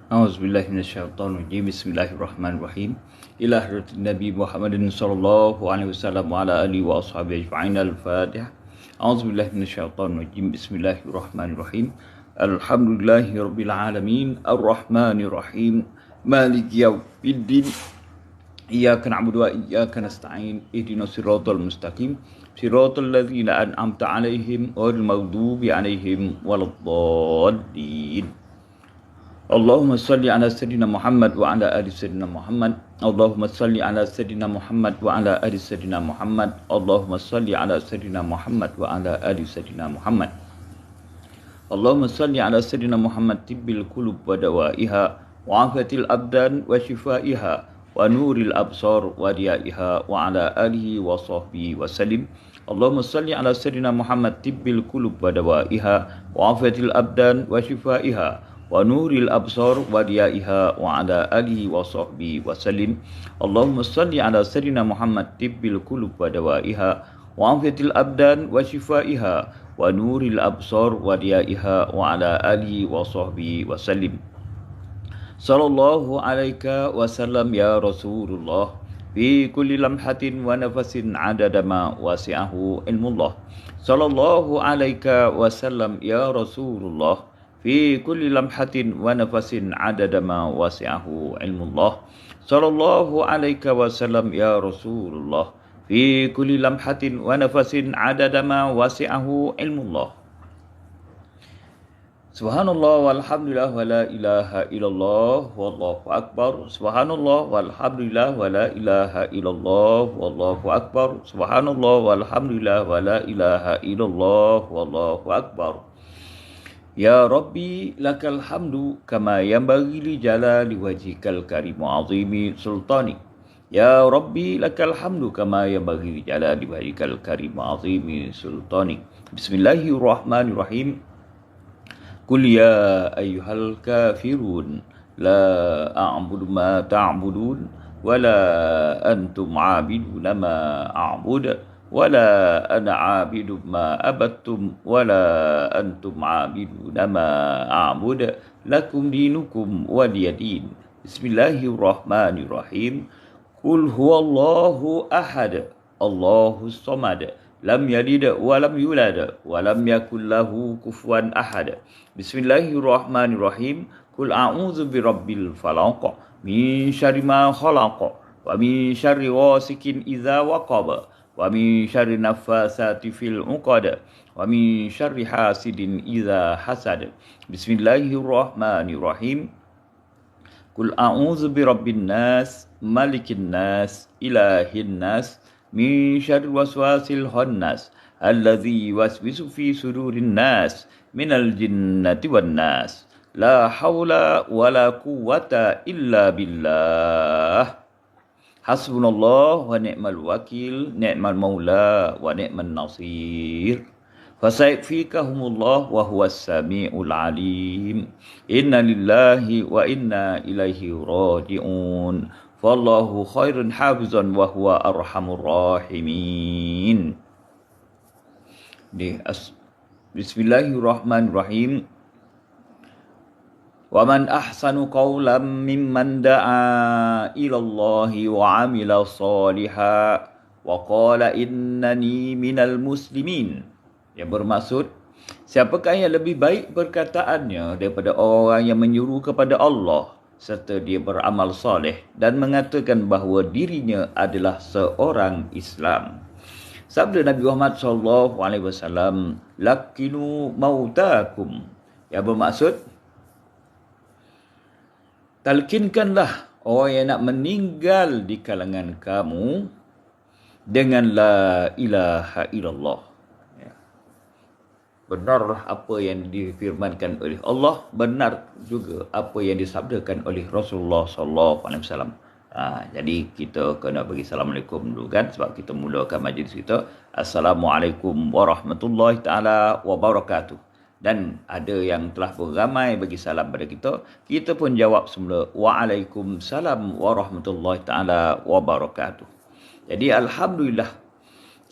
A'udzubillahi minasyaitonirrajim. Bismillahirrahmanirrahim. Ila hadratin Nabi Muhammadin sallallahu alaihi wasallam wa ala alihi wa ashabihi ajma'in. Al-Fatihah. A'udzubillahi minasyaitonirrajim. Bismillahirrahmanirrahim. Alhamdulillahirabbil alamin. Arrahmanirrahim. Maliki yaumiddin. Iyyaka na'budu wa iyyaka nasta'in. Ihdinas siratal mustaqim. Siratal ladzina an'amta 'alaihim ghairil maghdubi 'alaihim waladdallin. Allahumma salli ala Sayyidina Muhammad wa ala ali Sayyidina Muhammad. Allahumma salli ala Sayyidina Muhammad wa ala ali Sayyidina Muhammad. Allahumma salli ala Sayyidina Muhammad wa ala ali Sayyidina Muhammad. Allahumma salli ala Sayyidina Muhammad tibbil qulub wa dawaiha wa afiatil abdan wa shifaiha wa nuril absar wa diyaiha wa ala alihi wa sahbihi wa sallim. Allahumma salli ala Sayyidina Muhammad tibbil qulub wa dawaiha wa afiatil abdan wa shifaiha wa nuril absar wa diyaiha wa ala alihi wa sahbihi wa sallim. Allahumma salli ala Sayyidina Muhammad tibbil qulub wa dawaiha wa afiatil abdan wa shifaiha wa nuril absar wa diyaiha wa ala alihi wa sahbihi wa sallim. Sallallahu alaika wa sallam ya Rasulullah fi kulli lamhatin wa nafasin adada ma wasi'ahu ilmullah. Sallallahu alaika wa sallam ya Rasulullah fi kulli lamhatin wa nafasin adada ma wasi'ahu ilmullah. Sallallahu alaika wa sallam ya Rasulullah fi kulli lamhatin wa nafasin adada ma wasi'ahu ilmullah. Subhanallah walhamdulillah wa la ilaha illallah wallahu akbar. Subhanallah walhamdulillah wa la ilaha illallah wallahu akbar. Subhanallah walhamdulillah wa la ilaha illallah wallahu akbar. Ya Rabbi lakal hamdu kama yanbaghi li jalali wajhikal karim wa azimi sultani. Ya Rabbi lakal hamdu kama yanbaghi li jalali wajhikal karim wa azimi sultani. Bismillahirrahmanirrahim. Qul ya ayyuhal kafirun la a'budu ma ta'budun wa la antum 'abiduna ma a'budu wala ana 'abidu ma abattum wala antum 'abiduna ma a'budu lakum dinukum waliyadin. Bismillahirrahmanirrahim. Qul huwallahu ahad, Allahus samad, lam yalid wa lam yulad wa lam yakul lahu kufuwan ahad. Bismillahirrahmanirrahim. Qul a'udzu birabbil falaq min syarri ma khalaq wa min syarri ghasikin idza waqab wa min syarri naffasati fil 'uqad wa min syarri hasidin idza hasad. Bismillahirrahmanirrahim. Qul a'udzu birabbin nas, malikin nas, ilahin nas, min syarri waswasil khannas alladzi yuwaswisu fi sudurin nas minal jinnati wan nas. La haula wala quwwata illa billah. Hasbunallah wa ni'mal wakil, ni'mal maula wa ni'man nasir. Fasayfikahumullah wa huwas samiul alim. Inna lillahi wa inna ilaihi raji'un. Wallahu khairun hafizan wa huwa arhamur rahimin. Bismillahirrahmanirrahim. Wa man ahsanu qawlan mimman da'a ilallahi wa 'amila shalihan wa qala innani minal muslimin. Yang bermaksud, siapakah yang lebih baik perkataannya daripada orang yang menyuruh kepada Allah serta dia beramal soleh dan mengatakan bahawa dirinya adalah seorang Islam. Sabda Nabi Muhammad SAW, lakinu mautakum, yang bermaksud, talkinkanlah orang yang nak meninggal di kalangan kamu dengan la ilaha illallah. Benarlah apa yang difirmankan oleh Allah, benar juga apa yang disabdakan oleh Rasulullah SAW. Jadi kita kena bagi Assalamualaikum dulu kan, sebab kita mulakan majlis kita. Assalamualaikum warahmatullahi ta'ala wabarakatuh. Dan ada yang telah beramai bagi salam pada kita, kita pun jawab semula Waalaikumsalam warahmatullahi ta'ala wabarakatuh. Jadi Alhamdulillah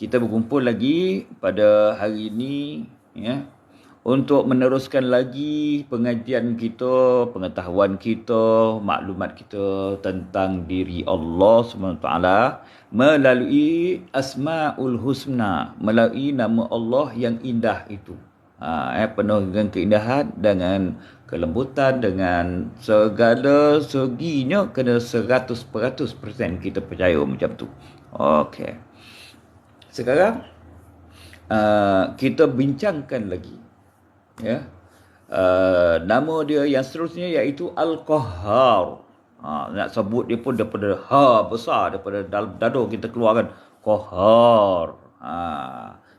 kita berkumpul lagi pada hari ini, ya, untuk meneruskan lagi pengajian kita, pengetahuan kita, maklumat kita tentang diri Allah SWT melalui Asmaul Husna, melalui nama Allah yang indah itu. Penuh dengan keindahan, dengan kelembutan, dengan segala seginya, kena 100% kita percaya macam tu. Okey. Sekarang kita bincangkan lagi, ya, nama dia yang seterusnya iaitu Al-Qahhar. Nak sebut dia pun daripada besar, daripada dalam dada kita keluarkan Qahhar.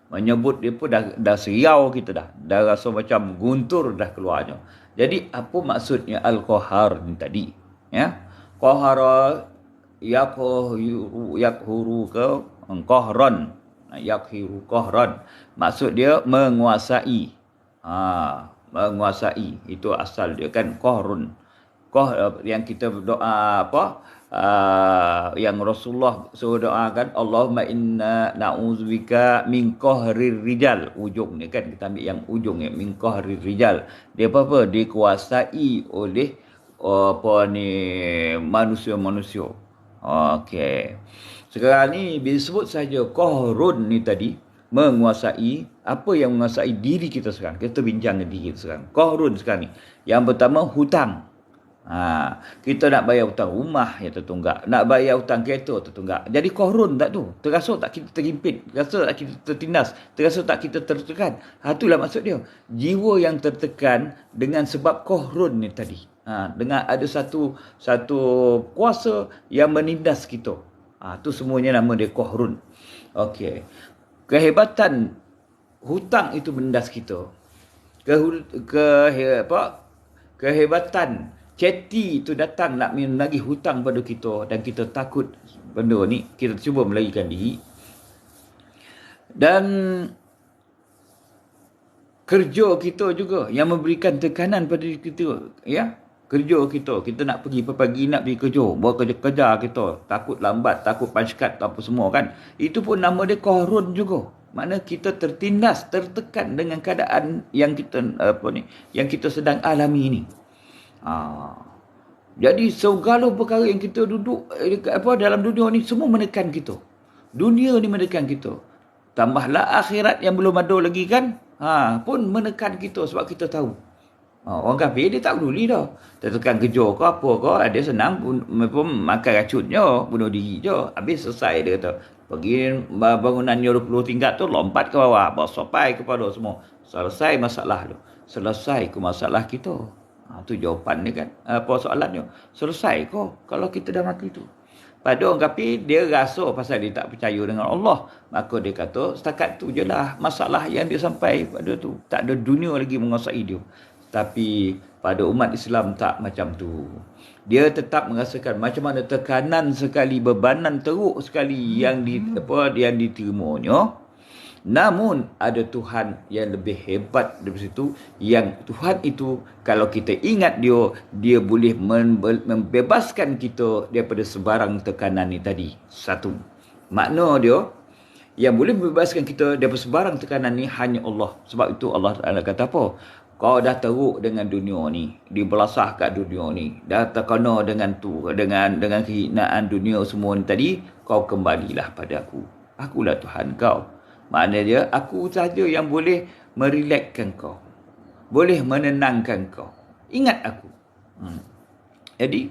Menyebut dia pun dah seriau kita dah rasa macam guntur dah keluarnya. Jadi apa maksudnya Al-Qahhar ni tadi, ya? Qahhara yakhuru ke qahran, yakhiru qahran, maksud dia menguasai. Menguasai itu asal dia kan, qahrun. Yang kita doa yang Rasulullah suruh doakan, Allahumma inna na'udzubika min qahrir rijal. Ujung ni kan, kita ambil yang ujung ni, min qahrir rijal. Dia apa? Dikuasai oleh manusia-manusia. Okey. Sekarang ni bila sebut saja qahrun ni tadi, menguasai, apa yang menguasai diri kita sekarang? Kita bincang diri kita sekarang. Qahrun sekarang ni. Yang pertama, hutang. Kita nak bayar hutang rumah yang tertunggak, nak bayar hutang kereta tertunggak. Jadi qahrun tak tu? Terasa tak kita terhimpit? Terasa tak kita tertindas? Terasa tak kita tertekan? Itulah maksud dia. Jiwa yang tertekan dengan sebab qahrun ni tadi. Dengan ada satu kuasa yang menindas kita. Tu semuanya nama dia qahrun. Okey. Kehebatan hutang itu menindas kita. Kehebatan ceti itu datang nak menagih hutang pada kita, dan kita takut benda ni, kita cuba melarikan diri. Dan kerja kita juga yang memberikan tekanan pada diri kita, ya. Kerja kita nak pergi pagi, nak pergi kerja, buat kerja kita, takut lambat, takut punch-cut apa semua kan. Itu pun nama dia qahrun juga. Makna kita tertindas, tertekan dengan keadaan yang kita sedang alami ni. Jadi segala perkara yang kita duduk dalam dunia ni semua menekan kita. Dunia ni menekan kita. Tambahlah akhirat yang belum ada lagi kan, pun menekan kita sebab kita tahu. Orang kafir dia tak peduli dah. Tertekan kerja ke apa ke, dia senang pun makan racun je, bunuh diri je. Habis selesai dia kata. Pergi bangunannya 20 tingkat tu, lompat ke bawah, bersopai kepada semua. Selesai masalah tu. Selesai ke masalah kita. Tu jawapan dia kan. Apa soalannya? Selesai kok kalau kita dah mati tu. Pada orang kafir, dia rasa pasal dia tak percaya dengan Allah, maka dia kata setakat tu je lah masalah yang dia sampai pada tu. Tak ada dunia lagi menguasai dia. Tapi pada umat Islam tak macam tu. Dia tetap merasakan macam mana tekanan sekali, bebanan teruk sekali yang diterimanya. Namun ada Tuhan yang lebih hebat dari situ, yang Tuhan itu kalau kita ingat dia boleh membebaskan kita daripada sebarang tekanan ni tadi. Satu. Makna dia yang boleh membebaskan kita daripada sebarang tekanan ni hanya Allah. Sebab itu Allah Taala kata apa? Kau dah teruk dengan dunia ni, dibelasah kat dunia ni, dah terkena dengan kehinaan dunia semua ni tadi, kau kembalilah pada aku. Akulah Tuhan kau. Maknanya aku saja yang boleh merelaxkan kau, boleh menenangkan kau. Ingat aku. Jadi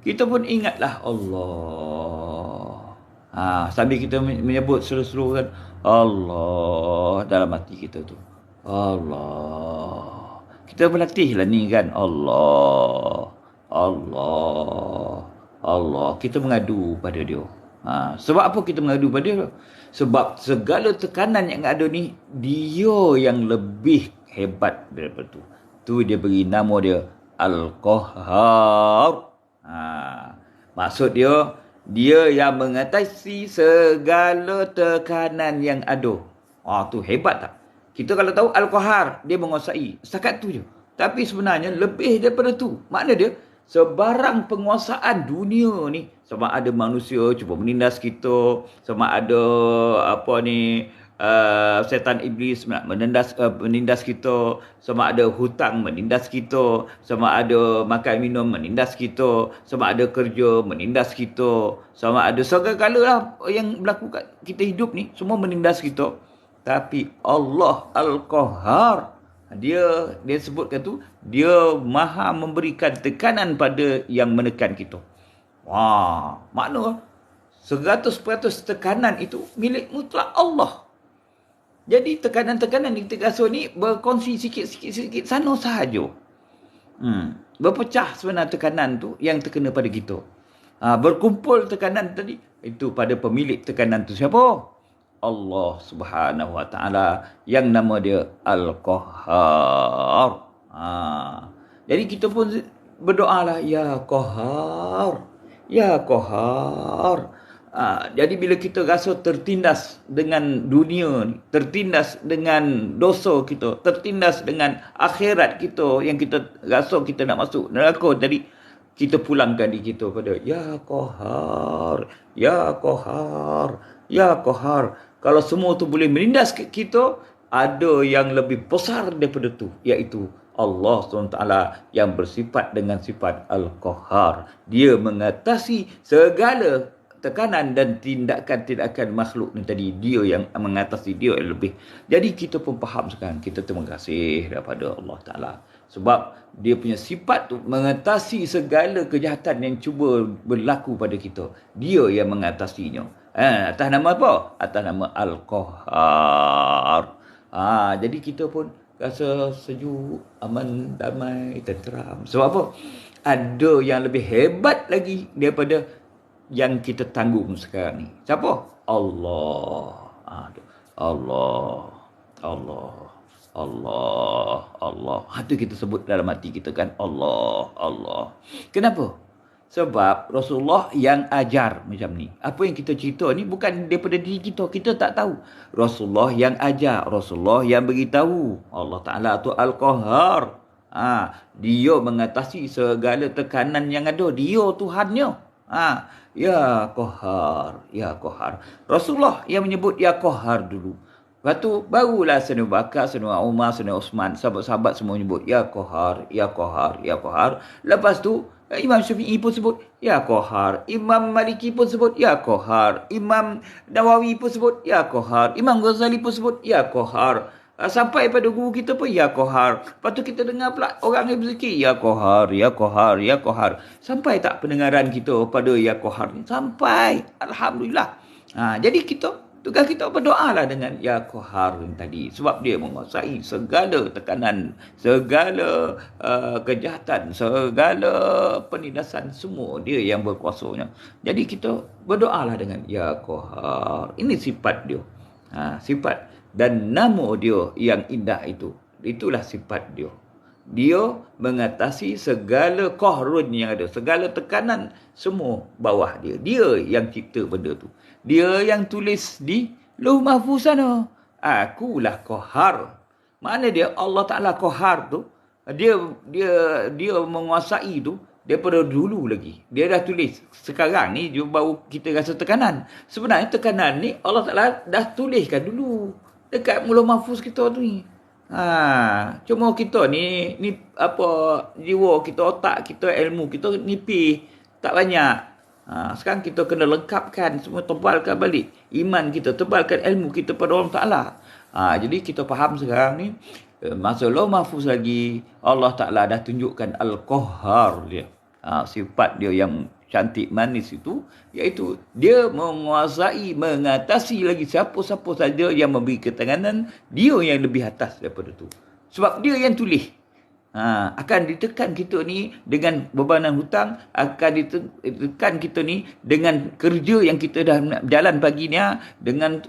kita pun ingatlah Allah. Sambil kita menyebut seru-seru kan, Allah dalam hati kita tu. Allah. Kita berlatihlah ni kan, Allah. Kita mengadu pada dia. Sebab apa kita mengadu pada dia? Sebab segala tekanan yang ada ni, dia yang lebih hebat daripada tu. Tu dia beri nama dia Al-Qahhar. Maksud dia yang mengatasi segala tekanan yang ada. Tu hebat tak? Kita kalau tahu Al-Qahhar, dia menguasai. Setakat tu je. Tapi sebenarnya lebih daripada tu. Makna dia, sebarang penguasaan dunia ni, sama ada manusia cuba menindas kita, sama ada setan iblis nak menindas kita, sama ada hutang menindas kita, sama ada makan minum menindas kita, sama ada kerja menindas kita, sama ada segala lah yang berlaku kat kita hidup ni semua menindas kita. Tapi Allah Al-Qahhar, dia sebutkan tu, dia maha memberikan tekanan pada yang menekan kita. Wah, makna 100% tekanan itu milik mutlak Allah. Jadi tekanan-tekanan yang kita rasa ni berkongsi sikit-sikit sana sahaja. Berpecah sebenarnya tekanan tu yang terkena pada kita. Berkumpul tekanan tadi, itu pada pemilik tekanan tu siapa? Allah Subhanahu Wa Taala, yang nama dia Al-Qahhar. Jadi kita pun berdoalah, Ya Qahhar, Ya Qahhar. Jadi bila kita rasa tertindas dengan dunia ni, tertindas dengan dosa kita, tertindas dengan akhirat kita yang kita rasa kita nak masuk neraka, jadi kita pulangkan diri kita pada Ya Qahhar, Ya Qahhar, Ya Qahhar. Kalau semua tu boleh menindas kita, ada yang lebih besar daripada tu, iaitu Allah SWT yang bersifat dengan sifat Al-Qahhar. Dia mengatasi segala tekanan dan tindakan-tindakan makhluk ni tadi. Dia yang mengatasi, dia yang lebih. Jadi kita pun faham sekarang, kita terima kasih daripada Allah Ta'ala. Sebab dia punya sifat tu mengatasi segala kejahatan yang cuba berlaku pada kita. Dia yang mengatasinya. Atas nama apa? Atas nama Al-Qahhar. Jadi kita pun rasa sejuk, aman, damai, tenteram. Sebab apa? Ada yang lebih hebat lagi daripada yang kita tanggung sekarang ni. Siapa? Allah. Allah. Allah. Allah. Allah. Itu kita sebut dalam hati kita kan. Allah. Allah. Kenapa? Sebab Rasulullah yang ajar macam ni. Apa yang kita cerita ni bukan daripada diri kita. Kita tak tahu. Rasulullah yang ajar. Rasulullah yang beritahu. Allah Ta'ala tu Al-Qahhar. Dia mengatasi segala tekanan yang ada. Dia Tuhannya. Ya Qahhar. Ya Qahhar. Rasulullah yang menyebut Ya Qahhar dulu. Lepas tu barulah Sayyidina Bakar, Sayyidina Umar, Sayyidina Osman, sahabat-sahabat semua menyebut Ya Qahhar, Ya Qahhar, Ya Qahhar. Lepas tu Imam Syafi'i pun sebut Ya Qahhar. Imam Maliki pun sebut Ya Qahhar. Imam Nawawi pun sebut Ya Qahhar. Imam Ghazali pun sebut Ya Qahhar. Sampai pada guru kita pun Ya Qahhar. Lepas tu kita dengar pula orang yang berzikir Ya Qahhar, Ya Qahhar, Ya Qahhar. Sampai tak pendengaran kita pada Ya Qahhar ni? Sampai. Alhamdulillah. Jadi tugas kita berdoa lah dengan Ya Qahhar tadi. Sebab dia menguasai segala tekanan, segala kejahatan, segala penindasan, semua dia yang berkuasanya. Jadi kita berdoa lah dengan Ya Qahhar. Ini sifat dia. Sifat dan nama dia yang indah itu. Itulah sifat dia. Dia mengatasi segala qahrun yang ada, segala tekanan, semua bawah dia. Dia yang cipta benda tu. Dia yang tulis di Lauh Mahfuz sana. Akulah Qahhar. Mana dia Allah Ta'ala Qahhar tu? Dia menguasai tu daripada dulu lagi. Dia dah tulis. Sekarang ni baru kita rasa tekanan. Sebenarnya tekanan ni Allah Ta'ala dah tuliskan dulu dekat Lauh Mahfuz kita tu ni. Cuma kita ni apa, jiwa kita, otak kita, ilmu kita nipis, tak banyak. Sekarang kita kena lengkapkan semua, tebalkan balik iman kita, tebalkan ilmu kita pada Allah Ta'ala. Jadi kita faham sekarang ni, masa Lauh Mahfuz lagi, Allah Ta'ala dah tunjukkan Al-Qahhar dia. Sifat dia yang cantik manis itu, iaitu dia menguasai, mengatasi lagi siapa-siapa saja yang memberi ketekanan, dia yang lebih atas daripada tu. Sebab dia yang tulis. Akan ditekan kita ni dengan bebanan hutang, akan ditekan kita ni dengan kerja yang kita dah berjalan pagi ni, dengan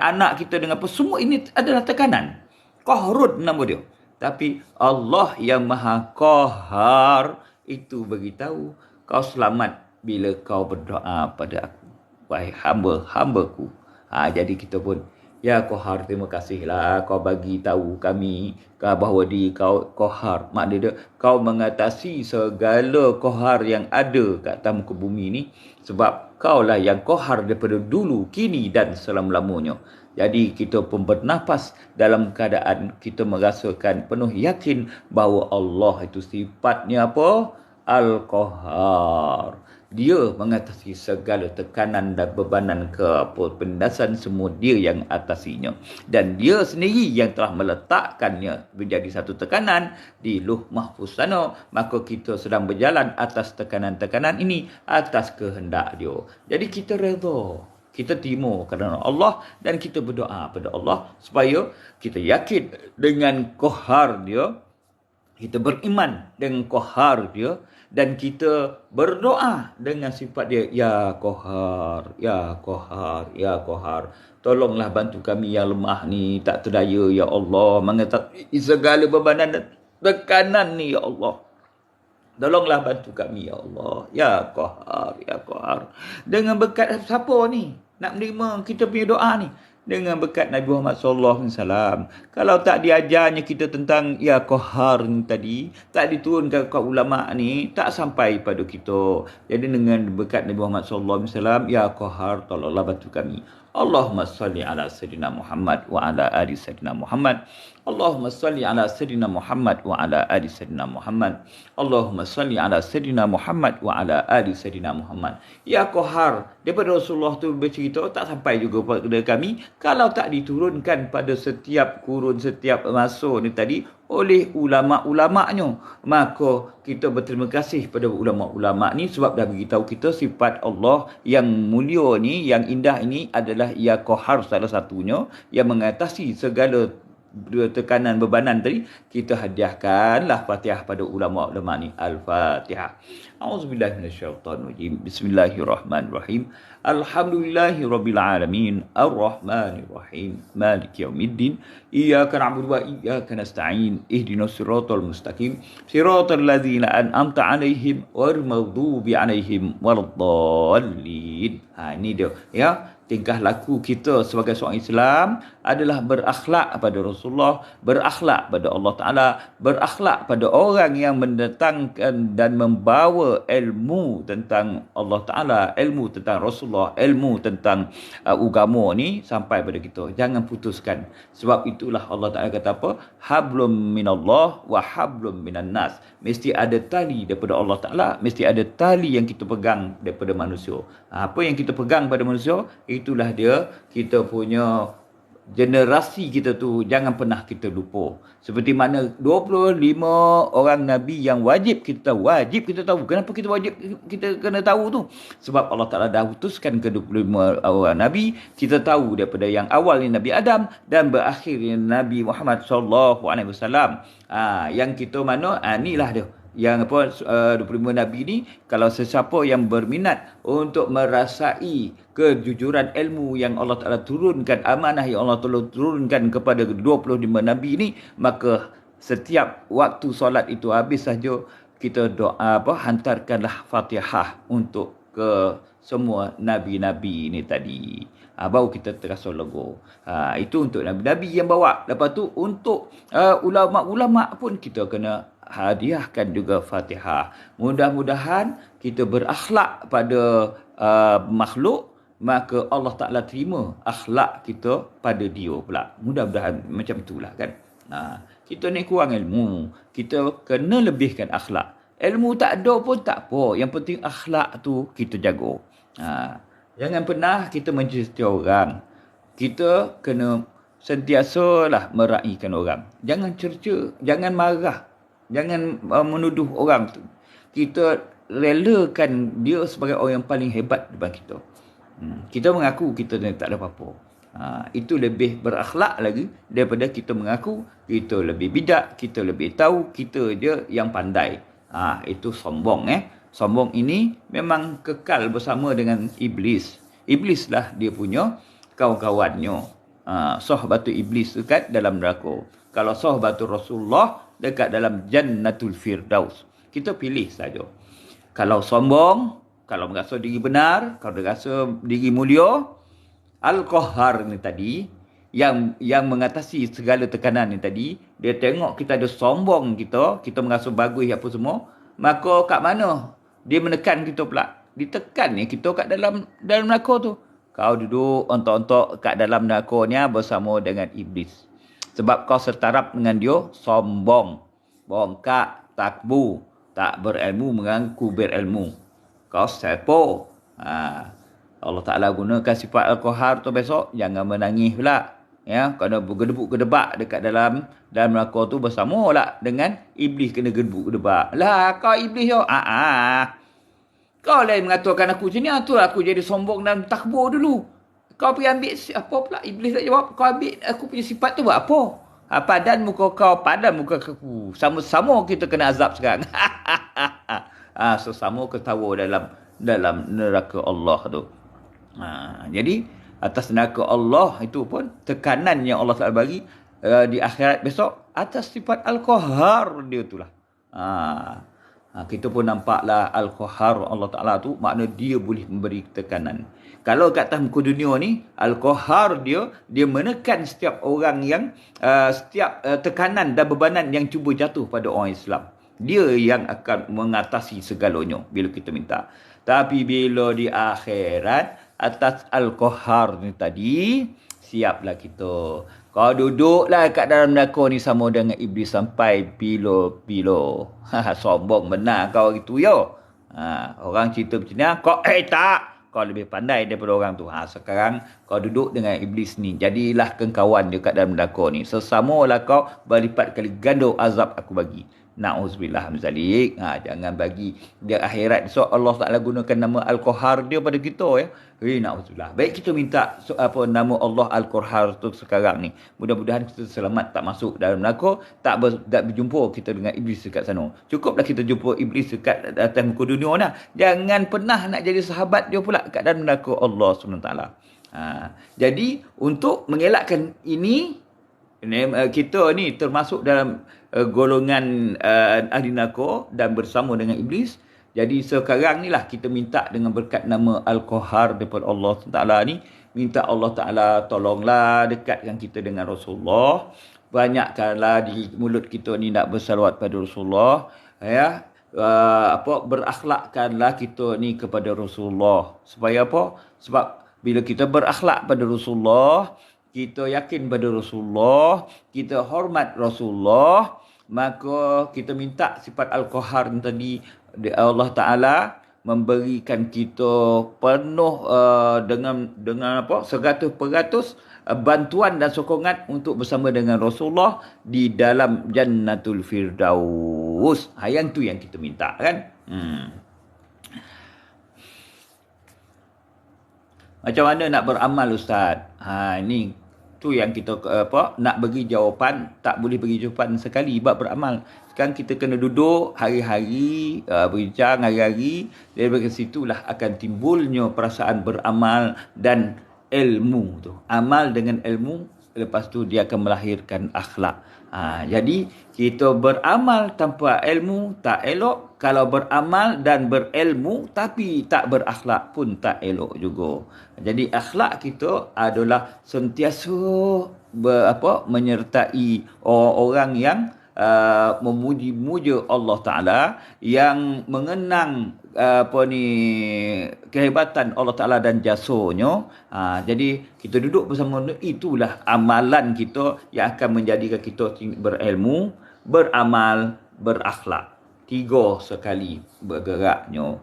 anak kita, dengan apa, semua ini adalah tekanan. Qahrun nama dia. Tapi Allah yang Maha Qahhar itu beritahu, kau selamat bila kau berdoa pada aku, wahai hamba-hambaku. Jadi kita pun Ya Kohar, terima kasihlah kau bagi tahu kami bahawa diri kau Kohar. Maknanya kau mengatasi segala Kohar yang ada kat atas muka bumi ni. Sebab kau lah yang Kohar daripada dulu, kini dan selama-lamanya. Jadi kita pun bernafas dalam keadaan kita merasakan penuh yakin bahawa Allah itu sifatnya apa? Al-Qahar. Dia mengatasi segala tekanan dan bebanan ke apa penindasan, semua dia yang atasinya. Dan dia sendiri yang telah meletakkannya menjadi satu tekanan di Lauh Mahfuz sana. Maka kita sedang berjalan atas tekanan-tekanan ini, atas kehendak dia. Jadi kita redha. Kita terima kerana Allah dan kita berdoa pada Allah supaya kita yakin dengan Qahar dia, kita beriman dengan Qahar dia, dan kita berdoa dengan sifat dia, Ya Qahar, Ya Qahar, Ya Qahar. Tolonglah bantu kami yang lemah ni, tak terdaya, Ya Allah, mengatasi segala bebanan dan tekanan ni, Ya Allah. Tolonglah bantu kami, Ya Allah. Ya Qahar, Ya Qahar. Dengan berkat siapa ni nak menerima kita punya doa ni? Dengan berkat Nabi Muhammad SAW. Kalau tak diajarnya kita tentang Ya Qahar ni tadi, tak diturunkan kat ulama ni, tak sampai pada kita. Jadi dengan berkat Nabi Muhammad SAW, Ya Qahar, tolonglah bantu kami. Allahumma salli ala Sayyidina Muhammad wa ala ali Sayyidina Muhammad. Allahumma salli ala Sayyidina Muhammad wa ala ali Sayyidina Muhammad. Allahumma salli ala Sayyidina Muhammad wa ala ali Sayyidina Muhammad. Ya Qahar, daripada Rasulullah tu bercerita, tak sampai juga pada kami kalau tak diturunkan pada setiap kurun, setiap masa ni tadi oleh ulama'-ulama'nya. Maka kita berterima kasih pada ulama'-ulama' ni sebab dah beritahu kita sifat Allah yang mulia ni, yang indah ini adalah Ya Qahar, salah satunya yang mengatasi segala tekanan bebanan tadi. Kita hadiahkanlah Fatihah pada ulama'-ulama' ni. Al-Fatihah. A'udzubillahi minasyaitonirrajim. Bismillahirrahmanirrahim. Alhamdulillahirabbil alamin. Arrahmanirrahim. Maliki yaumiddin. Iyyaka na'budu wa iyyaka nasta'in. Ihdinas siratal mustaqim. Siratal ladzina an'amta 'alaihim ghairil maghdubi 'alaihim waladdallin. Ini dia, ya. Tingkah laku kita sebagai seorang Islam adalah berakhlak pada Rasulullah, berakhlak pada Allah Ta'ala, berakhlak pada orang yang mendatangkan dan membawa ilmu tentang Allah Ta'ala, ilmu tentang Rasulullah, ilmu tentang agama ni sampai pada kita. Jangan putuskan. Sebab itulah Allah Ta'ala kata apa? Hablum minallah wa hablum minan nas. Mesti ada tali daripada Allah Ta'ala, mesti ada tali yang kita pegang daripada manusia. Apa yang kita pegang pada manusia, itulah dia kita punya generasi kita tu. Jangan pernah kita lupa. Seperti mana 25 orang Nabi yang wajib kita tahu. Wajib kita tahu. Kenapa kita wajib kita kena tahu tu? Sebab Allah Ta'ala dah utuskan ke 25 orang Nabi. Kita tahu daripada yang awal ni Nabi Adam dan berakhirnya Nabi Muhammad SAW. Yang kita mana? Inilah dia. Yang 25 Nabi ni, kalau sesiapa yang berminat untuk merasai kejujuran ilmu yang Allah Ta'ala turunkan, amanah yang Allah Ta'ala turunkan kepada 25 Nabi ni, maka setiap waktu solat itu habis saja, kita doa hantarkanlah Fatihah untuk ke semua Nabi-Nabi ni tadi. Baru kita terasa lega. Itu untuk Nabi-Nabi yang bawa. Lepas tu untuk ulama'-ulama' pun kita kena hadiahkan juga Fatihah. Mudah-mudahan kita berakhlak pada makhluk, maka Allah Ta'ala terima akhlak kita pada dia pula. Mudah-mudahan macam itulah kan. Kita ni kurang ilmu, kita kena lebihkan akhlak. Ilmu tak ada pun tak apa, yang penting akhlak tu kita jaga. Jangan pernah kita mencerita orang. Kita kena sentiasalah meraihkan orang. Jangan cerca, jangan marah, jangan menuduh orang tu. Kita relakan dia sebagai orang yang paling hebat depan kita. Kita mengaku kita tak ada apa-apa. Itu lebih berakhlak lagi daripada kita mengaku kita lebih bidak, kita lebih tahu, kita je yang pandai. Itu sombong. Sombong ini memang kekal bersama dengan iblis. Iblislah dia punya kawan-kawannya. Sahabatul iblis dekat dalam neraka. Kalau sahabatul Rasulullah dekat dalam Jannatul Firdaus. Kita pilih saja. Kalau sombong, kalau merasa diri benar, kalau merasa diri mulia, Al-Qahar ni tadi, yang mengatasi segala tekanan ni tadi, dia tengok kita ada sombong kita merasa bagus apa semua, maka kat mana dia menekan kita pula? Ditekan ni kita kat dalam neraka tu. Kau duduk ontok-ontok kat dalam neraka ni bersama dengan iblis. Sebab kau setaraf dengan dia sombong, bongkak, takbur, tak berilmu mengaku berilmu. Kau sepo. Allah Ta'ala gunakan sifat Al-Qahar tu besok, jangan menangis pula. Ya, kena bergedebuk-gedebak dekat dalam neraka tu bersama lah dengan iblis kena gedebuk-gedebak. Lah, kau iblis yo. Kau lain mengatakan aku macam ni, tu aku jadi sombong dan takbur dulu. Kau pergi ambil apa pula? Iblis tak jawab. Kau ambil aku punya sifat tu buat apa? Padan muka kau, padan muka aku. Sama-sama kita kena azab sekarang. Sesama ketawa dalam neraka Allah tu. Jadi atas neraka Allah itu pun tekanan yang Allah Ta'ala bagi di akhirat besok atas sifat Al-Qahar dia itulah. Kita pun nampaklah Al-Qahar Allah Ta'ala tu makna dia boleh memberi tekanan. Kalau kat atas muka dunia ni, Al-Qahar dia menekan setiap orang yang setiap tekanan dan bebanan yang cuba jatuh pada orang Islam. Dia yang akan mengatasi segalanya bila kita minta. Tapi bila di akhirat atas Al-Qahar ni tadi, siaplah kita. Kau duduklah kat dalam neraka ni sama dengan iblis sampai bila-bila. Sombong benar kau itu yo. Orang cerita macam ni, kau tak. Kau lebih pandai daripada orang tu. Sekarang kau duduk dengan iblis ni. Jadilah kawan dia kat dalam neraka ni. Sesamalah kau berlipat kali ganda azab aku bagi. Na'udzubillah min zalik. Jangan bagi dia akhirat. So Allah Ta'ala gunakan nama Al-Qahar dia pada kita ya. Na'udzubillah. Baik kita minta nama Allah Al-Qahar tu sekarang ni. Mudah-mudahan kita selamat tak masuk dalam neraka, tak berjumpa kita dengan iblis dekat sana. Cukuplah kita jumpa iblis dekat atas muka dunia nah. Jangan pernah nak jadi sahabat dia pula kat dalam neraka Allah SWT. Jadi untuk mengelakkan ini, kita ni termasuk dalam golongan ahli neraka dan bersama dengan iblis. Jadi sekarang ni lah kita minta dengan berkat nama Al-Qahar daripada Allah Ta'ala ni, minta Allah Ta'ala tolonglah dekatkan kita dengan Rasulullah. Banyakkanlah di mulut kita ni nak bersalawat pada Rasulullah ya. Berakhlakkanlah kita ni kepada Rasulullah. Supaya apa? Sebab bila kita berakhlak pada Rasulullah, kita yakin pada Rasulullah, kita hormat Rasulullah, maka kita minta sifat Al-Qahar tadi, Allah Ta'ala memberikan kita penuh dengan 100% bantuan dan sokongan untuk bersama dengan Rasulullah di dalam Jannatul Firdaus. Yang tu yang kita minta kan. Macam mana nak beramal Ustaz? Ini tu yang kita nak bagi jawapan, tak boleh bagi jawapan sekali bab beramal. Sekarang kita kena duduk hari-hari, berbincang hari-hari. Dari situlah akan timbulnya perasaan beramal dan ilmu tu. Amal dengan ilmu, lepas tu dia akan melahirkan akhlak. Jadi kita beramal tanpa ilmu tak elok. Kalau beramal dan berilmu tapi tak berakhlak pun tak elok juga. Jadi akhlak kita adalah sentiasa menyertai orang-orang yang memuji-muja Allah Ta'ala, yang mengenang kehebatan Allah Ta'ala dan jasanya. Jadi kita duduk bersama, itulah amalan kita yang akan menjadikan kita berilmu, beramal, berakhlak. 3 sekali bergeraknya.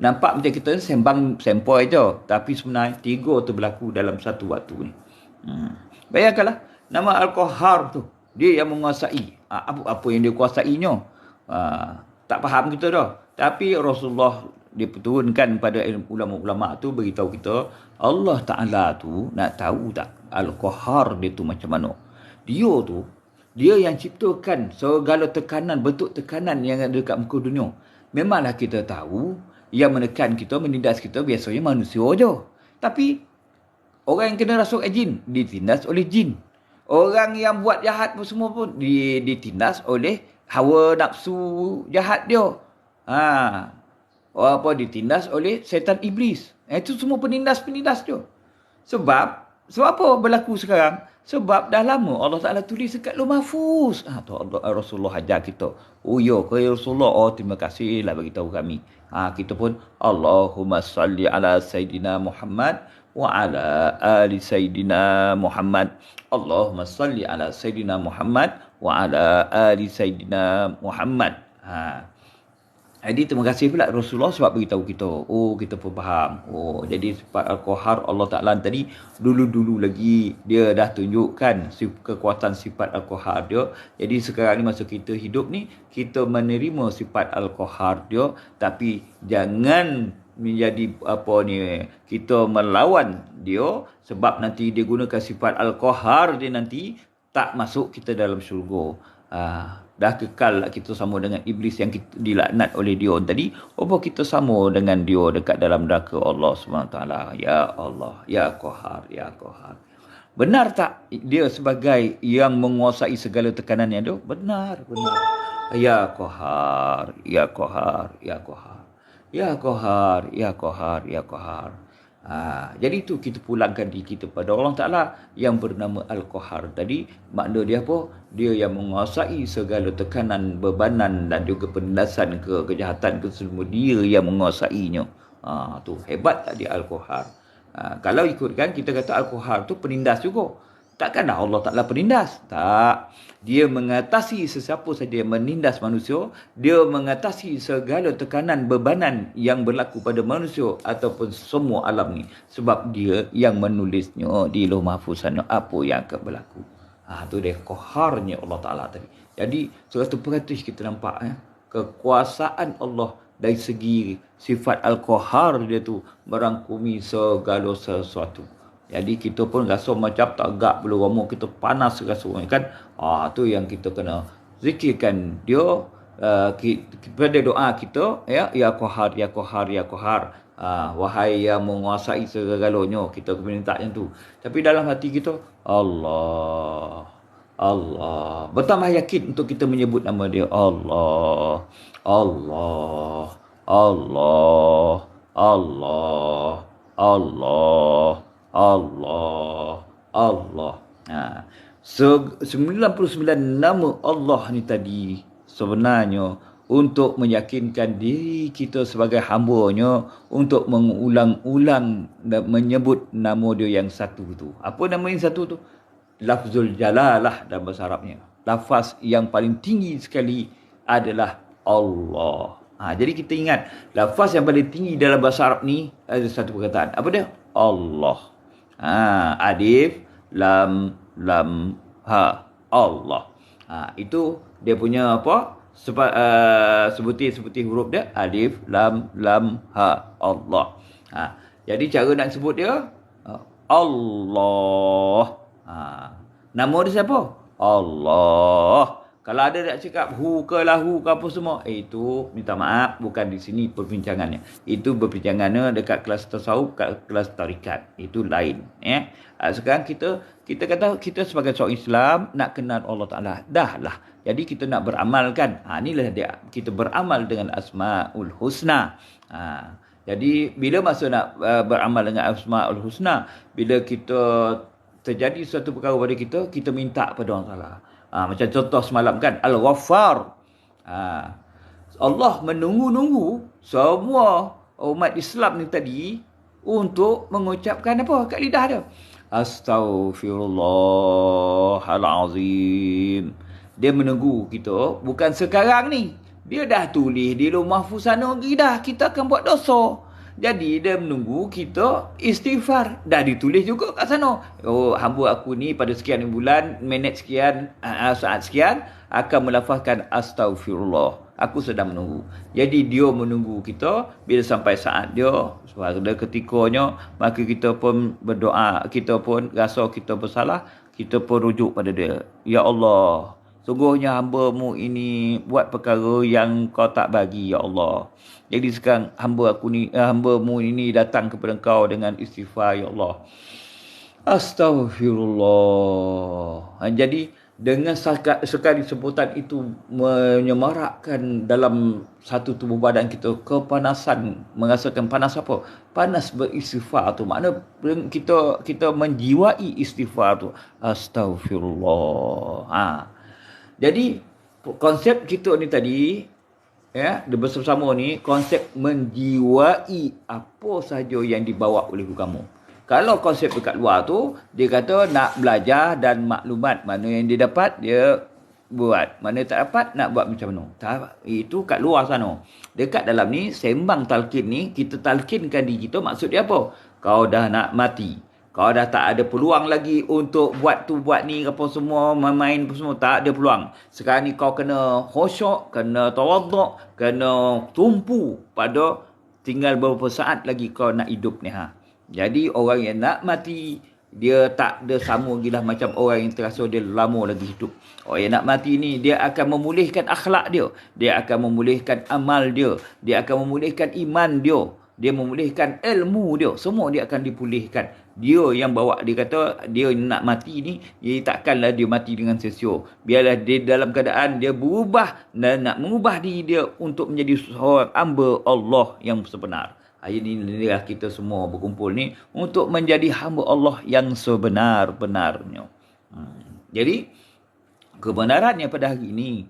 Nampak macam kita sembang sempoi je, tapi sebenarnya 3 tu berlaku dalam satu waktu ni. Bayangkanlah nama Al-Qahar tu, dia yang menguasai. Apa yang dia kuasainya? Tak faham kita dah. Tapi Rasulullah dia turunkan pada ulama-ulama tu, beritahu kita, Allah Ta'ala tu nak tahu tak Al-Qahar dia tu macam mana? Dia yang ciptakan segala tekanan, bentuk tekanan yang ada dekat muka dunia. Memanglah kita tahu yang menekan kita, menindas kita biasanya manusia je. Tapi orang yang kena rasuk jin ditindas oleh jin. Orang yang buat jahat pun semua pun ditindas oleh hawa nafsu jahat dia. Ditindas oleh setan iblis. Itu semua penindas-penindas dia. Sebab Sebab apa berlaku sekarang? Sebab dah lama Allah Ta'ala tulis dekat Lauh Mahfuz. Tu Rasulullah ajar kita. Oh ya, ke Rasulullah. Oh, terima kasih lah bagi tahu kami. Kita pun Allahumma salli ala Sayyidina Muhammad wa ala ali Sayyidina Muhammad. Allahumma salli ala Sayyidina Muhammad wa ala ali Sayyidina Muhammad. Jadi terima kasih pula Rasulullah sebab beritahu kita. Oh, kita pun faham. Oh, jadi sifat Al-Qahar Allah Ta'ala tadi dulu-dulu lagi dia dah tunjukkan kekuatan sifat Al-Qahar dia. Jadi sekarang ni masa kita hidup ni, kita menerima sifat Al-Qahar dia, tapi jangan menjadi kita melawan dia, sebab nanti dia gunakan sifat Al-Qahar dia nanti tak masuk kita dalam syurga. Dah kekal kita sama dengan iblis yang kita dilaknat oleh dia tadi. Apa kita sama dengan dia dekat dalam neraka Allah SWT. Ya Allah, Ya Qahar, Ya Qahar. Benar tak dia sebagai yang menguasai segala tekanan yang ada? Benar, benar. Ya Qahar, Ya Qahar, Ya Qahar. Ya Qahar, Ya Qahar, Ya Qahar. Jadi itu kita pulangkan diri kita pada Allah Ta'ala yang bernama Al-Qahar tadi. Makna dia apa? Dia yang menguasai segala tekanan, bebanan dan juga penindasan ke kejahatan ke semua. Dia yang menguasainya. Tu hebat tak dia Al-Qahar. Kalau ikutkan kita kata Al-Qahar tu penindas juga. Takkanlah Allah Ta'ala penindas? Tak. Dia mengatasi sesiapa saja yang menindas manusia. Dia mengatasi segala tekanan, bebanan yang berlaku pada manusia ataupun semua alam ni. Sebab dia yang menulisnya di Lauh Mahfuz sana apa yang akan berlaku. Tu dia qaharnya Allah Ta'ala tadi. Jadi 100% kita nampak kekuasaan Allah dari segi sifat Al-Qahar dia tu merangkumi segala sesuatu. Jadi kita pun rasa macam tak agak belum lama kita panas rasa kan. Tu yang kita kena zikirkan dia pada doa kita ya Qahar, Ya Qahar, Ya Qahar. Wahai yang menguasai segala-galanya, kita minta yang tu. Tapi dalam hati kita Allah, Allah. Bertambah yakin untuk kita menyebut nama dia Allah, Allah, Allah, Allah, Allah, Allah, Allah. 99 nama Allah ni tadi sebenarnya untuk meyakinkan diri kita sebagai hamba-Nya untuk mengulang-ulang dan menyebut nama dia yang satu tu. Apa nama yang satu tu? Lafzul Jalalah dalam bahasa Arabnya. Lafaz yang paling tinggi sekali adalah Allah. Jadi kita ingat, lafaz yang paling tinggi dalam bahasa Arab ni ada satu perkataan. Apa dia? Allah. Alif, lam, ha. Allah. Itu dia punya apa? Sebutir huruf dia. Alif, lam, ha. Allah. Jadi cara nak sebut dia Allah. Nama dia siapa? Allah. Kalau ada nak cakap hu ke lahu ke apa semua, itu minta maaf, bukan di sini perbincangannya. Itu perbincangannya dekat kelas tasawuf, kelas tarikat. Itu lain. Sekarang kita kata kita sebagai seorang Islam nak kenal Allah Ta'ala. Dah lah. Jadi kita nak beramalkan. Inilah dia. Kita beramal dengan Asma'ul Husna. Jadi bila masa nak beramal dengan Asma'ul Husna, bila kita terjadi suatu perkara pada kita, kita minta pada Allah Ta'ala. Macam contoh semalam kan, Al-Ghaffar. Allah menunggu-nunggu semua umat Islam ni tadi untuk mengucapkan apa kat lidah dia? Astaghfirullahalazim. Dia menunggu kita, bukan sekarang ni. Dia dah tulis di Lauh Mahfuz sana, dah kita akan buat dosa. Jadi dia menunggu kita istighfar. Dah ditulis juga kat sana. Oh, hamba aku ni pada sekian bulan, minit sekian, saat sekian akan melafazkan astaghfirullah. Aku sedang menunggu. Jadi dia menunggu kita. Bila sampai saat dia, pada ketikanya, maka kita pun berdoa. Kita pun rasa kita bersalah. Kita pun rujuk pada dia. Ya Allah, sungguhnya hamba-Mu ini buat perkara yang Kau tak bagi, Ya Allah. Jadi sekarang hamba-Mu ini datang kepada Kau dengan istighfar, Ya Allah. Astaghfirullah. Jadi dengan sekali sebutan itu menyemarakkan dalam satu tubuh badan kita kepanasan, merasakan panas apa? Panas beristighfar tu. Makna kita menjiwai istighfar tu. Astaghfirullah. Jadi konsep kita ni tadi, ya, bersama-sama ni konsep menjiwai apa sahaja yang dibawa oleh kamu. Kalau konsep dekat luar tu, dia kata nak belajar dan maklumat. Mana yang dia dapat, dia buat. Mana tak dapat, nak buat macam mana. Itu kat luar sana. Dekat dalam ni, sembang talqin ni, kita talqinkan diri kita, maksud dia apa? Kau dah nak mati. Kau dah tak ada peluang lagi untuk buat tu, buat ni, apa semua, main apa semua. Tak ada peluang. Sekarang ni kau kena khusyuk, kena tawaduk, kena tumpu pada tinggal beberapa saat lagi kau nak hidup ni. Jadi orang yang nak mati, dia tak ada sama lagi lah macam orang yang terasa dia lama lagi hidup. Orang yang nak mati ni, dia akan memulihkan akhlak dia. Dia akan memulihkan amal dia. Dia akan memulihkan iman dia. Dia memulihkan ilmu dia. Semua dia akan dipulihkan. Dia yang bawa, dia kata dia nak mati ni, dia takkanlah dia mati dengan sia-sia. Biarlah dia dalam keadaan dia berubah dan nak mengubah diri dia untuk menjadi seorang hamba Allah yang sebenar. Hari ini kita semua berkumpul ni untuk menjadi hamba Allah yang sebenar-benarnya. Jadi, kebenarannya pada hari ini,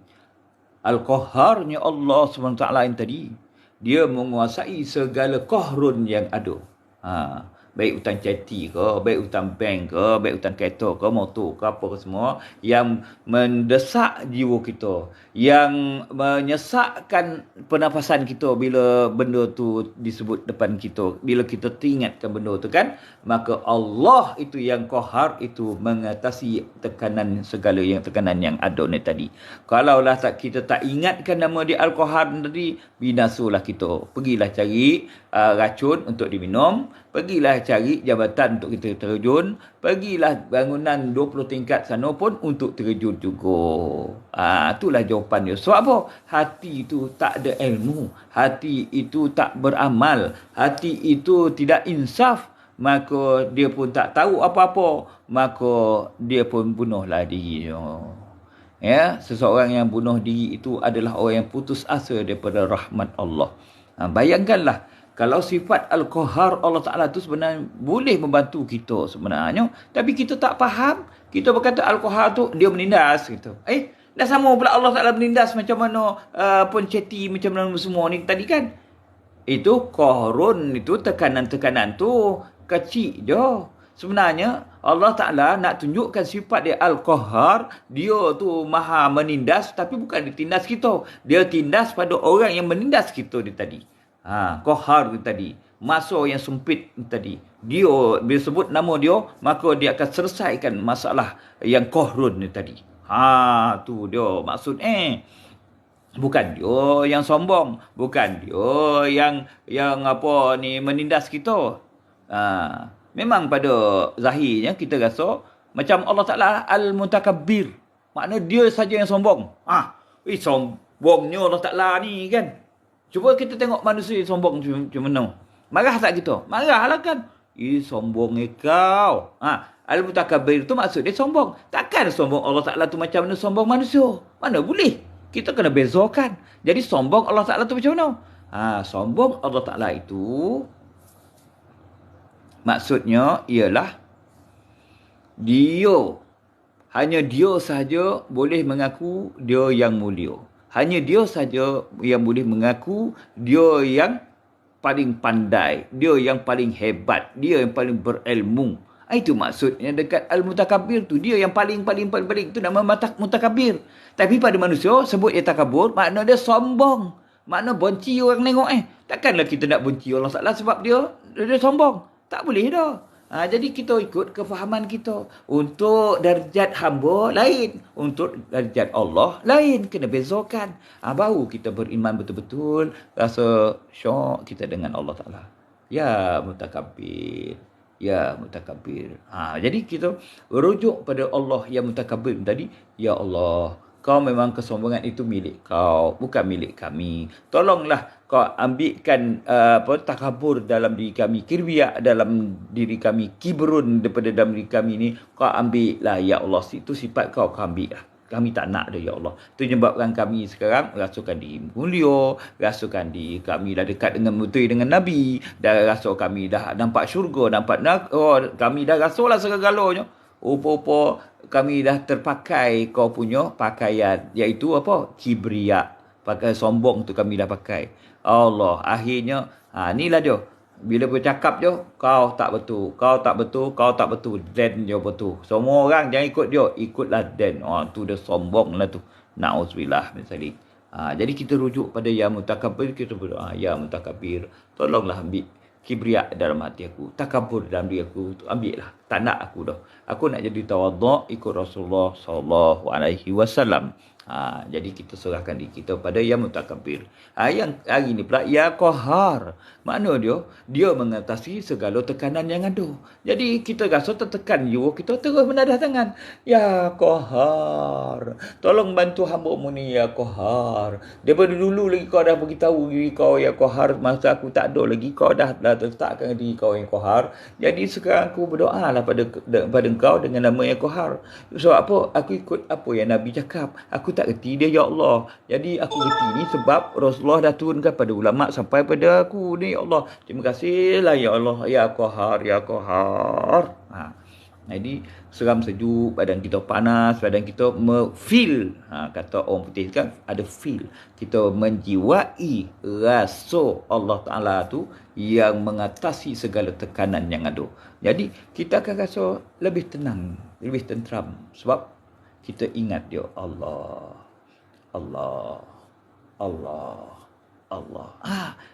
Al-Qahharnya Allah SWT yang tadi, dia menguasai segala qahrun yang ada. Baik hutang ceti ke, baik hutang bank ke, baik hutang kereta ke, motor ke, apa ke semua, yang mendesak jiwa kita, yang menyesakkan pernafasan kita bila benda tu disebut depan kita, bila kita teringatkan benda tu kan, maka Allah itu yang qahar, itu mengatasi tekanan yang ada ni tadi. Kalaulah kita tak ingatkan nama dia Al-Qahar tadi, binasulah kita. Pergilah cari racun untuk diminum, pergilah cari jabatan untuk kita terjun, pergilah bangunan 20 tingkat sana pun untuk terjun juga. Itulah jawapan dia. Sebab apa? Hati itu tak ada ilmu, hati itu tak beramal, hati itu tidak insaf, maka dia pun tak tahu apa-apa, maka dia pun bunuhlah diri dia. Ya, seseorang yang bunuh diri itu adalah orang yang putus asa daripada rahmat Allah. Bayangkanlah, kalau sifat Al-Qahar Allah Ta'ala itu sebenarnya boleh membantu kita sebenarnya, tapi kita tak faham. Kita berkata Al-Qahar tu dia menindas gitu. Dah sama pula Allah Ta'ala menindas macam mana penceti, macam mana semua ni tadi kan. Itu qahrun, itu tekanan-tekanan tu kecil je. Sebenarnya Allah Ta'ala nak tunjukkan sifat dia Al-Qahar, dia tu maha menindas, tapi bukan ditindas kita. Dia tindas pada orang yang menindas kita ni tadi. Qahar ni tadi, masa yang sempit ni tadi, dia bila sebut nama dia, maka dia akan selesaikan masalah yang qahrun ni tadi. Tu dia maksud. Bukan dia yang sombong, bukan dia yang apa ni menindas kita. Memang pada zahirnya kita rasa macam Allah Ta'ala Al-Mutakabbir, makna dia saja yang sombong. Sombongnya Allah Ta'ala ni kan. Cuba kita tengok manusia yang sombong macam mana. Marah tak kita? Marahlah kan. Sombong kau. Al-Mutakabbir tu maksud dia sombong. Takkan sombong Allah Ta'ala tu macam mana sombong manusia? Mana boleh. Kita kena bezakan. Jadi sombong Allah Ta'ala tu macam mana? Sombong Allah Ta'ala itu maksudnya ialah hanya dia sahaja boleh mengaku dia yang mulia. Hanya dia saja yang boleh mengaku dia yang paling pandai, dia yang paling hebat, dia yang paling berilmu. Itu maksudnya dekat Al-Mutakabbir tu, dia yang paling. Itu nama Mutakabbir. Tapi pada manusia sebut dia takabur, makna dia sombong. Makna benci orang tengok. Takkanlah kita nak benci Allah Ta'ala sebab dia sombong. Tak boleh dah. Jadi kita ikut kefahaman kita. Untuk darjat hamba lain, untuk darjat Allah lain. Kena bezakan. Baru kita beriman betul-betul, rasa syok kita dengan Allah Ta'ala. Ya Mutakabbir. Ya Mutakabbir. Jadi kita rujuk pada Allah yang Mutakabbir tadi. Ya Allah, kau memang kesombongan itu milik kau, bukan milik kami. Tolonglah kau ambilkan takabur dalam diri kami, kibriya dalam diri kami, kibrun daripada dalam diri kami ni, kau ambil lah ya Allah. Itu sifat kau ambil lah. kami tak nak dah ya Allah. Itu menyebabkan kami sekarang rasukan diri mulia, rasukan diri kami dah dekat dengan betul dengan Nabi, dah rasa kami dah nampak syurga, nampak kami dah rasalah segala-galanya. Rupa-rupa kami dah terpakai kau punya pakaian, iaitu apa? Kibria. Pakai sombong tu kami dah pakai. Allah, akhirnya inilah dia. Bila bercakap je, kau tak betul, kau tak betul, kau tak betul, then dia betul. Semua orang jangan ikut dia, ikutlah then. Tu dia sombong lah tu. Na'udzubillah misalnya. Jadi kita rujuk pada Ya Mutakabir, kita berdoa, Ya Mutakabir, tolonglah ambil kibriak dalam hati aku, takabur dalam diri aku, ambil lah. Tak nak aku dah. Aku nak jadi tawaduk ikut Rasulullah sallallahu alaihi wasallam. Jadi kita serahkan diri kita pada Yang Mutakabir. Yang hari ni pula Ya Qahar. Makna dia? Dia mengatasi segala tekanan yang ada. Jadi kita rasa tertekan jiwa kita, terus menadah tangan. Ya Qahar, tolong bantu hamba-Mu ni Ya Qahar. Daripada dulu lagi kau dah beritahu diri kau Ya Qahar, masa aku tak ada lagi kau dah letakkan diri kau yang Qahar. Jadi sekarang aku berdoa lah pada kau dengan nama yang Qahar. Sebab apa? Aku ikut apa yang Nabi cakap. Aku tak reti dia ya Allah. Jadi aku reti ni sebab Rasulullah dah turunkan pada ulama sampai pada aku ni ya Allah. Terima kasihlah ya Allah. Ya Qahar, Ya Qahar. Jadi seram sejuk, badan kita panas, badan kita feel. Kata orang putih kan ada feel. Kita menjiwai rasa Allah Ta'ala tu yang mengatasi segala tekanan yang ada. Jadi kita akan rasa lebih tenang, lebih tenteram. Sebab kita ingat dia Allah. Allah. Allah. Allah.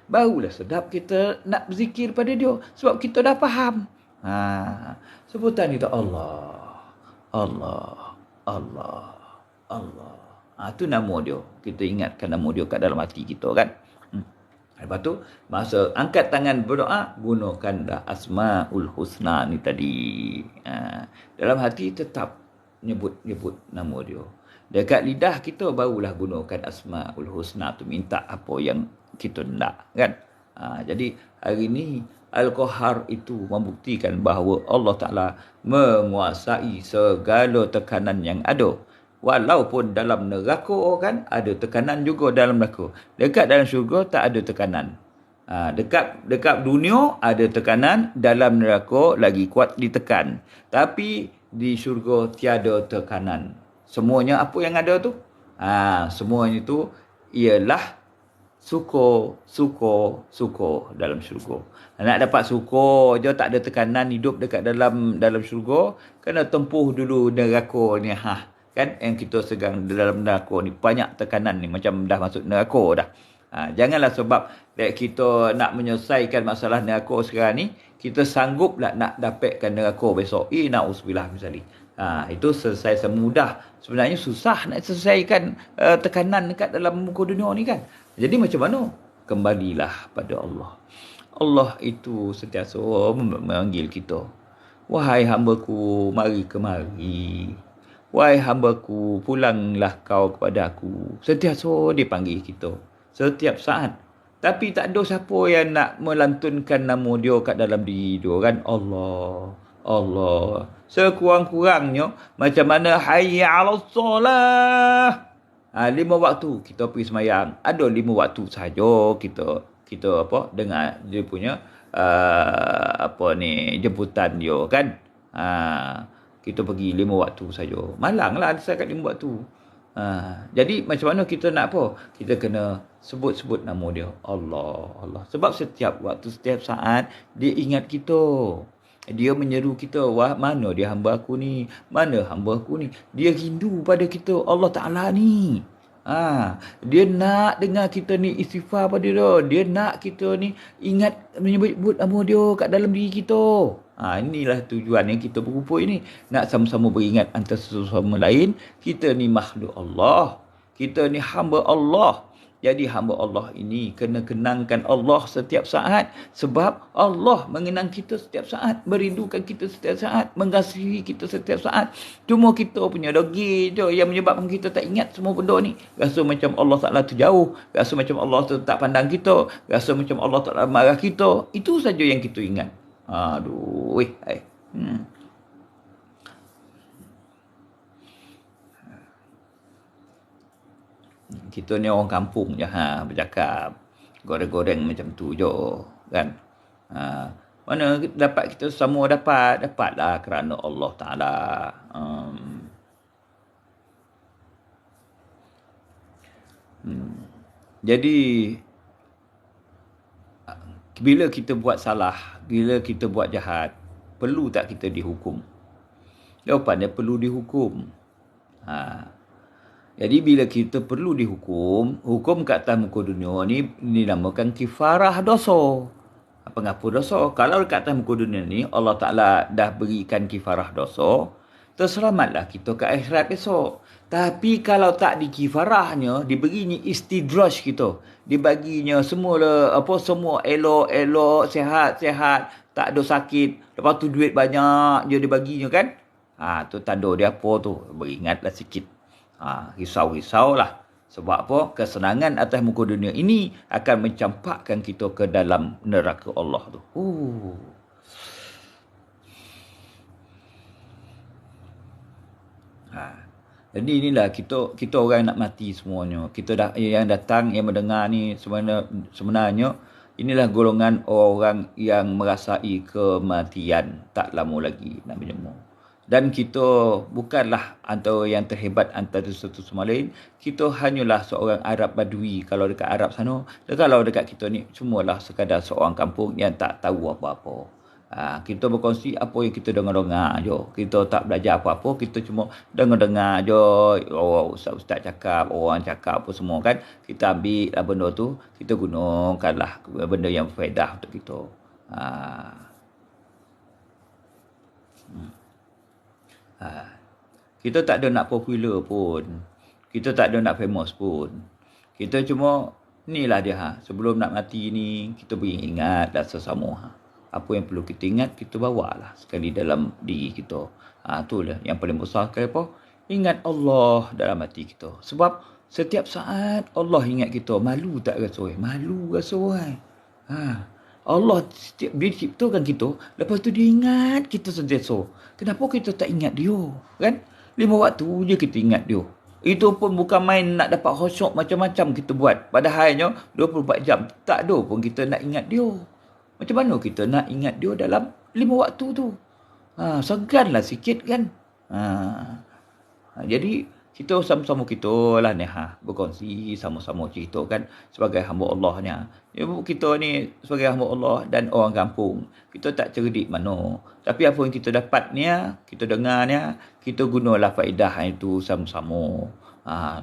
Barulah sedap kita nak berzikir pada dia. Sebab kita dah faham. Sebutan itu Allah. Allah. Allah. Allah. Itu nama dia. Kita ingatkan nama dia kat dalam hati kita kan. Lepas tu, masa angkat tangan berdoa, gunakanlah Asmaul Husna ni tadi. Dalam hati tetap nyebut nama dia. Dekat lidah kita barulah gunakan Asmaul Husna tu, minta apa yang kita nak kan. Jadi hari ni Al-Qahar itu membuktikan bahawa Allah Ta'ala menguasai segala tekanan yang ada. Walaupun dalam neraka kan ada tekanan juga dalam neraka. Dekat dalam syurga tak ada tekanan. Dekat dunia ada tekanan, dalam neraka lagi kuat ditekan. Tapi di syurga tiada tekanan. Semuanya apa yang ada tu? Semuanya tu ialah suko dalam syurga. Nak dapat suko je, tak ada tekanan, hidup dekat dalam syurga, kena tempuh dulu neraka ni. Kan yang kita segang dalam neraka ni banyak tekanan ni, macam dah masuk neraka dah. Janganlah sebab kita nak menyelesaikan masalah neraka sekarang ni, kita sangguplah nak dapatkan neraka besok. Na'udzubillah misalnya. Itu selesai semudah. Sebenarnya susah nak selesaikan tekanan dekat dalam muka dunia ni kan. Jadi macam mana? Kembalilah pada Allah. Allah itu sentiasa memanggil kita. Wahai hamba-Ku, mari kemari. Wahai hamba-Ku, pulanglah kau kepada Aku. Sentiasa dipanggil kita. Setiap saat. Tapi tak ada siapa yang nak melantunkan nama dia kat dalam diri dia kan. Allah. Sekurang-kurangnya macam mana hayya 'alas solah. 5 waktu kita pergi semayang. Ada 5 waktu saja kita dengar dia punya jemputan dia kan. Kita pergi 5 waktu saja. Malanglah setakat 5 waktu. Jadi macam mana kita nak apa? Kita kena sebut nama dia. Allah. Sebab setiap waktu, setiap saat dia ingat kita. Dia menyeru kita, wah mana dia hamba aku ni? Mana hamba aku ni? Dia rindu pada kita, Allah Ta'ala ni. Dia nak dengar kita ni istighfar pada dia. Dia nak kita ni ingat menyebut nama dia kat dalam diri kita. Inilah tujuan yang kita berkumpul ini. Nak sama-sama beringat antara satu sama lain. Kita ni makhluk Allah. Kita ni hamba Allah. Jadi hamba Allah ini kena kenangkan Allah setiap saat. Sebab Allah mengenang kita setiap saat. Merindukan kita setiap saat. Mengasihi kita setiap saat. Cuma kita punya dogi je yang menyebabkan kita tak ingat semua benda ni. Rasa macam Allah Ta'ala tu jauh. Rasa macam Allah tu tak pandang kita. Rasa macam Allah Ta'ala marah kita. Itu saja yang kita ingat. Kita ni orang kampung je bercakap. Goreng-goreng macam tu je kan. Mana dapat kita semua dapatlah kerana Allah Taala. Jadi bila kita buat salah, bila kita buat jahat, perlu tak kita dihukum? Jawapannya perlu dihukum. Jadi bila kita perlu dihukum, hukum kat atas muka dunia ni dinamakan kifarah dosa. Penghapus dosa. Kalau dekat atas muka dunia ni Allah Ta'ala dah berikan kifarah dosa, terselamatlah kita ke akhirat esok. Tapi kalau tak dikifarahnya, diberinya istidraj kita, dibaginya semua semua elok-elok, sihat-sihat, tak ada sakit, lepas tu duit banyak je dibaginya kan. Tu tanda dia apa tu? Beringatlah sikit. Risau-risaulah. Sebab apa? Kesenangan atas muka dunia ini akan mencampakkan kita ke dalam neraka Allah tu. Jadi inilah kita orang nak mati semuanya. Kita yang datang, yang mendengar ni sebenarnya inilah golongan orang yang merasai kematian tak lama lagi nak berjemu. Dan kita bukanlah antara yang terhebat antara satu sama lain. Kita hanyalah seorang Arab Badui kalau dekat Arab sana. Dan kalau dekat kita ni semualah sekadar seorang kampung yang tak tahu apa-apa. Kita berkongsi apa yang kita dengar-dengar je. Kita tak belajar apa-apa. Kita cuma dengar-dengar je. Ustaz-ustaz cakap, orang cakap apa semua kan. Kita ambil lah benda tu. Kita gunakanlah benda yang faedah untuk kita. Kita tak ada nak popular pun. Kita tak ada nak famous pun. Kita cuma inilah dia. Sebelum nak mati ni kita beringat dan sesama. Apa yang perlu kita ingat, kita bawalah sekali dalam diri kita. Itulah yang paling besar sekali apa? Ingat Allah dalam hati kita. Sebab setiap saat Allah ingat kita. Malu tak rasa? Malu rasa. Allah bila ciptakan kita, lepas tu dia ingat kita sentiasa. Kenapa kita tak ingat dia? Kan? 5 waktu je kita ingat dia. Itu pun bukan main nak dapat khusyuk macam-macam kita buat. Padahalnya 24 jam tak ada pun kita nak ingat dia. Macam mana kita nak ingat dia dalam 5 waktu tu? Seganlah sikit kan? Jadi kita sama-sama kita lah ni berkongsi sama-sama cerita kan sebagai hamba Allah ni. Kita ni sebagai hamba Allah dan orang kampung, kita tak cerdik mana. Tapi apa yang kita dapat ni, kita dengar ni, kita gunalah faedah itu sama-sama.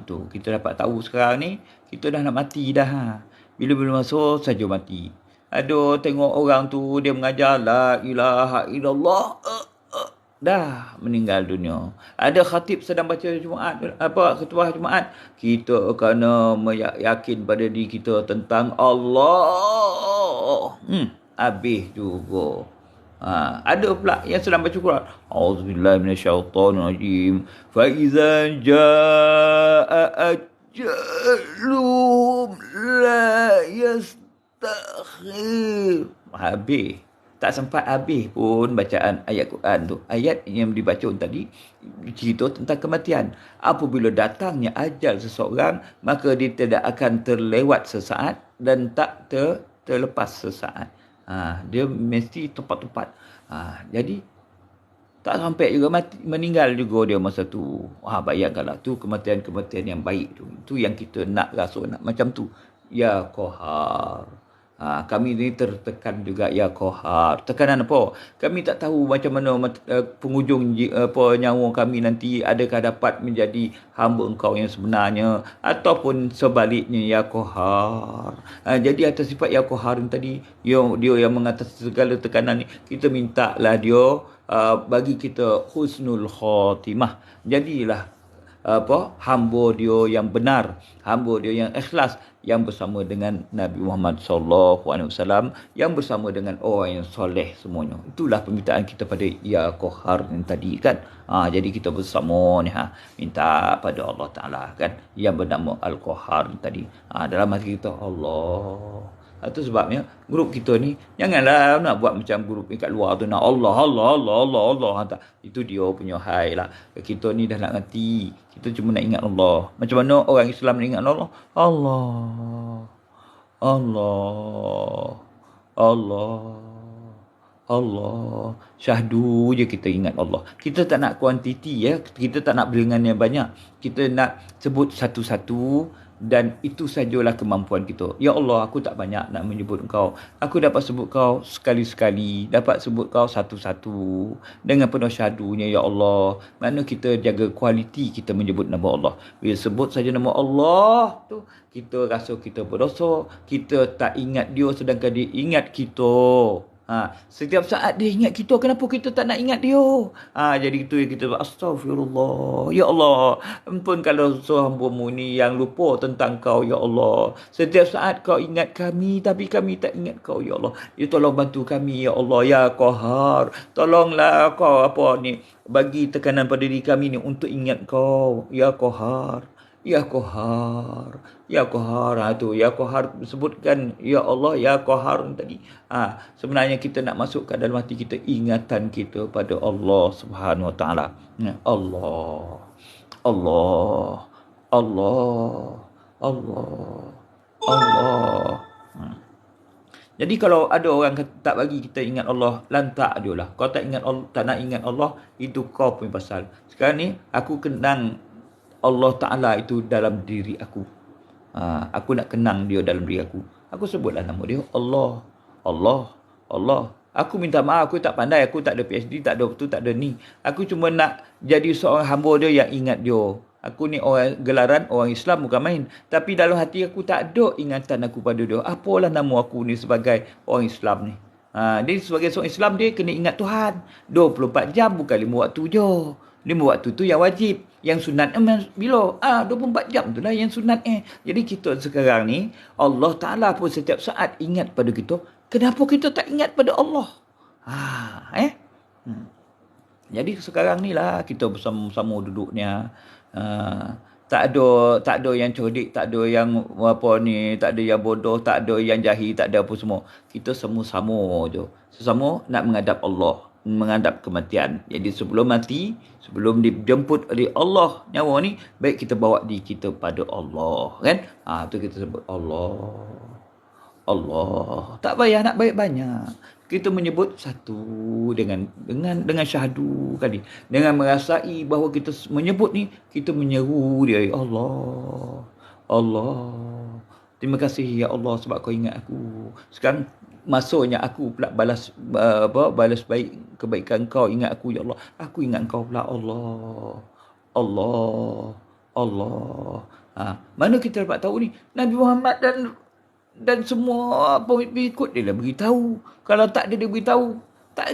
Tu kita dapat tahu sekarang ni kita dah nak mati dah. Bila-bila masa saja mati. Aduh, tengok orang tu dia mengajar la ilaha illallah, dah meninggal dunia. Ada khatib sedang baca Jumaat, khutbah Jumaat, kita kena yakin pada diri kita tentang Allah. Habis juga. Ada pula yang sedang baca Quran, auzubillahi minasyaitonirrajim, fa iza jaa ajalum la yastakhir. Habis. Tak sempat habis pun bacaan ayat Quran tu. Ayat yang dibaca tadi cerita tentang kematian. Apabila datangnya ajal seseorang, maka dia tidak akan terlewat sesaat dan tak terlepas sesaat. Dia mesti tepat-tepat. Jadi tak sampai juga meninggal juga dia masa tu. Bayangkanlah tu kematian-kematian yang baik tu. Itu yang kita nak rasa nak macam tu. Ya Qahar. Kami ni tertekan juga ya Qahar. Tekanan apa? Kami tak tahu macam mana penghujung nyawa kami nanti, adakah dapat menjadi hamba Engkau yang sebenarnya ataupun sebaliknya ya Qahar. Jadi atas sifat ya Qahar tadi, dia yang mengatasi segala tekanan ni, kita mintalah dia bagi kita husnul khatimah. Jadilah hamba dia yang benar, hamba dia yang ikhlas, yang bersama dengan Nabi Muhammad sallallahu alaihi wasallam, yang bersama dengan orang yang soleh semuanya. Itulah permintaan kita pada ya Qahar yang tadi kan. Jadi kita bersama ni minta pada Allah Taala kan yang bernama Al-Qahar tadi. Dalam hati kita, Allah, Itu sebabnya grup kita ni janganlah nak buat macam grup ni kat luar tu nak Allah Allah Allah Allah Allah. Tak. Itu dia punya hal lah. Kita ni dah nak ngerti. Kita cuma nak ingat Allah. Macam mana orang Islam nak ingat Allah? Allah. Allah. Allah. Allah. Syahdu je kita ingat Allah. Kita tak nak kuantiti ya. Kita tak nak bilangan yang banyak. Kita nak sebut satu-satu dan itu sajalah kemampuan kita. Ya Allah, aku tak banyak nak menyebut Engkau. Aku dapat sebut Kau sekali-sekali. Dapat sebut Kau satu-satu. Dengan penuh syahdunya Ya Allah. Mana kita jaga kualiti kita menyebut nama Allah. Bila sebut saja nama Allah tu, kita rasa kita berdosa. Kita tak ingat dia sedangkan dia ingat kita. Setiap saat dia ingat kita, kenapa kita tak nak ingat dia? Jadi itu yang kita astagfirullah. Ya Allah, ampun kalau hamba-Mu ni yang lupa tentang Kau, Ya Allah. Setiap saat Kau ingat kami, tapi kami tak ingat Kau, Ya Allah. Ya tolong bantu kami, Ya Allah, Ya Qahar. Tolonglah Kau bagi tekanan pada diri kami ni untuk ingat Kau, Ya Qahar. Ya Qahar. Ya Qahar. Ya Qahar sebutkan Ya Allah, Ya Qahar tadi. Sebenarnya kita nak masuk ke dalam hati kita ingatan kita pada Allah Subhanahu Wa Taala. Allah. Allah. Allah. Allah. Allah. Jadi kalau ada orang tak bagi kita ingat Allah, lantak dia lah. Kau tak ingat Allah, tak nak ingat Allah, itu kau punya pasal. Sekarang ni aku kenang Allah Ta'ala itu dalam diri aku. Aku nak kenang dia dalam diri aku. Aku sebutlah nama dia Allah. Allah. Allah. Aku minta maaf, aku tak pandai, aku tak ada PhD, tak ada tu, tak ada ni. Aku cuma nak jadi seorang hamba dia yang ingat dia. Aku ni orang gelaran, orang Islam bukan main. Tapi dalam hati aku tak ada ingatan aku pada dia. Apalah nama aku ni sebagai orang Islam ni. Dia sebagai seorang Islam, dia kena ingat Tuhan. 24 jam bukan 5 waktu je. 5 waktu tu yang wajib. Yang sunat bila? 24 jam tu lah yang sunat. Jadi kita sekarang ni, Allah Ta'ala pun setiap saat ingat pada kita. Kenapa kita tak ingat pada Allah? Jadi sekarang ni lah kita bersama-sama duduknya. Tak ada yang cerdik, tak ada yang tak ada yang bodoh, tak ada yang jahil, tak ada apa semua. Kita sama-sama je. Sesama nak menghadap Allah, menghadap kematian. Jadi sebelum mati, sebelum dijemput oleh Allah nyawa ni, baik kita bawa diri kita pada Allah, kan? Tu kita sebut Allah. Allah. Tak payah nak banyak-banyak. Kita menyebut satu dengan syahdu kali. Dengan merasai bahawa kita menyebut ni, kita menyeru dia, Ya Allah. Allah. Terima kasih Ya Allah sebab kau ingat aku. Sekarang masuknya aku pula balas baik kebaikan kau, ingat aku Ya Allah. Aku ingat kau pula Allah. Allah. Allah. Mana kita dapat tahu ni? Nabi Muhammad dan semua pengikut dia lah beritahu. Kalau tak dia beritahu,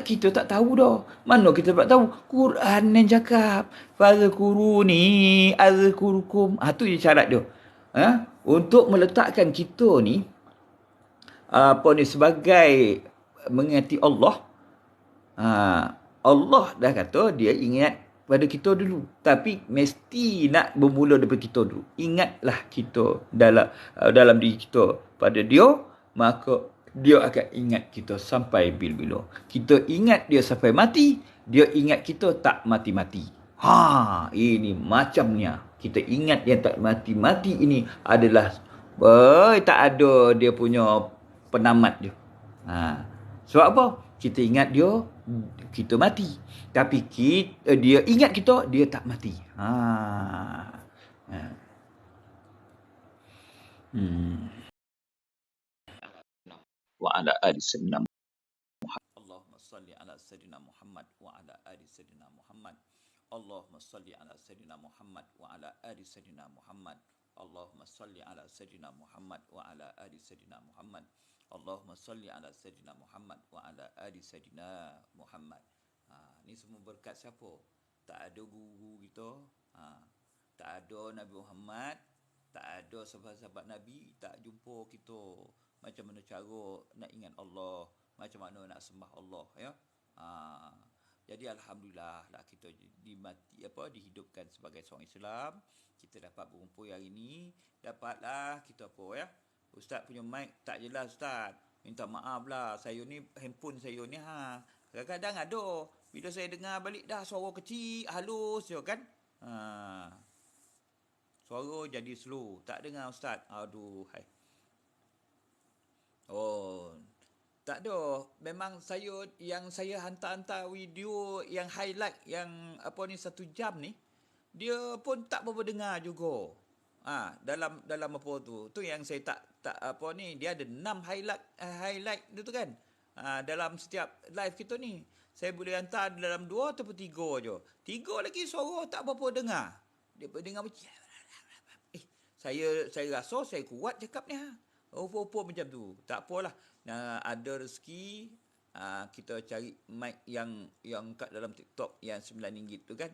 kita tak tahu dah. Mana kita dapat tahu? Quran yang cakap. Fadhkuruni azkurukum. Tu je syarat dia. Untuk meletakkan kita ni sebagai mengingati Allah. Allah dah kata dia ingat pada kita dulu. Tapi mesti nak bermula daripada kita dulu. Ingatlah kita dalam diri kita pada dia, maka dia akan ingat kita sampai bila-bila. Kita ingat dia sampai mati, dia ingat kita tak mati-mati. Ini macamnya. Kita ingat yang tak mati-mati ini adalah tak ada dia punya penamat dia. Sebab apa? Kita ingat dia, kita mati. Tapi dia ingat kita, dia tak mati. Wa ala ali sayyidina Muhammad. Allahumma salli ala sayyidina Muhammad wa ala ali sayyidina Muhammad. Allahumma salli ala sayyidina Muhammad wa ala ali sayyidina Muhammad. Allahumma salli ala sayyidina Muhammad wa ala ali sayyidina Muhammad. Allahumma salli ala sayyidina Muhammad wa ala ali sayyidina Muhammad. Ni semua berkat siapa? Tak ada guru kita, tak ada Nabi Muhammad, tak ada sahabat-sahabat Nabi, tak jumpa kita macam mana cara nak ingat Allah, macam mana nak sembah Allah, ya. Jadi alhamdulillah lah kita dihidupkan sebagai seorang Islam. Kita dapat berkumpul hari ini, dapatlah kita Ustaz punya mic tak jelas Ustaz. Minta maaf lah. Saya ni, handphone saya ni kadang-kadang ada. Bila saya dengar balik dah suara kecil, halus je kan. Suara jadi slow. Tak dengar Ustaz. Aduh, hai. Oh, tak ada. Memang saya hantar-hantar video yang highlight yang apa ni 1 jam ni, dia pun tak berapa dengar juga. Dalam apa tu. Tu yang saya tak apa ni, dia ada 6 highlight tu kan. Dalam setiap live kita ni. Saya boleh hantar dalam 2 ataupun 3 je. 3 lagi suara tak berapa dengar. Dia dengar macam saya rasa saya kuat cakap ni. Rupa-rupa macam tu. Tak apalah. Ada rezeki, kita cari mic yang kat dalam TikTok yang RM9 tu kan.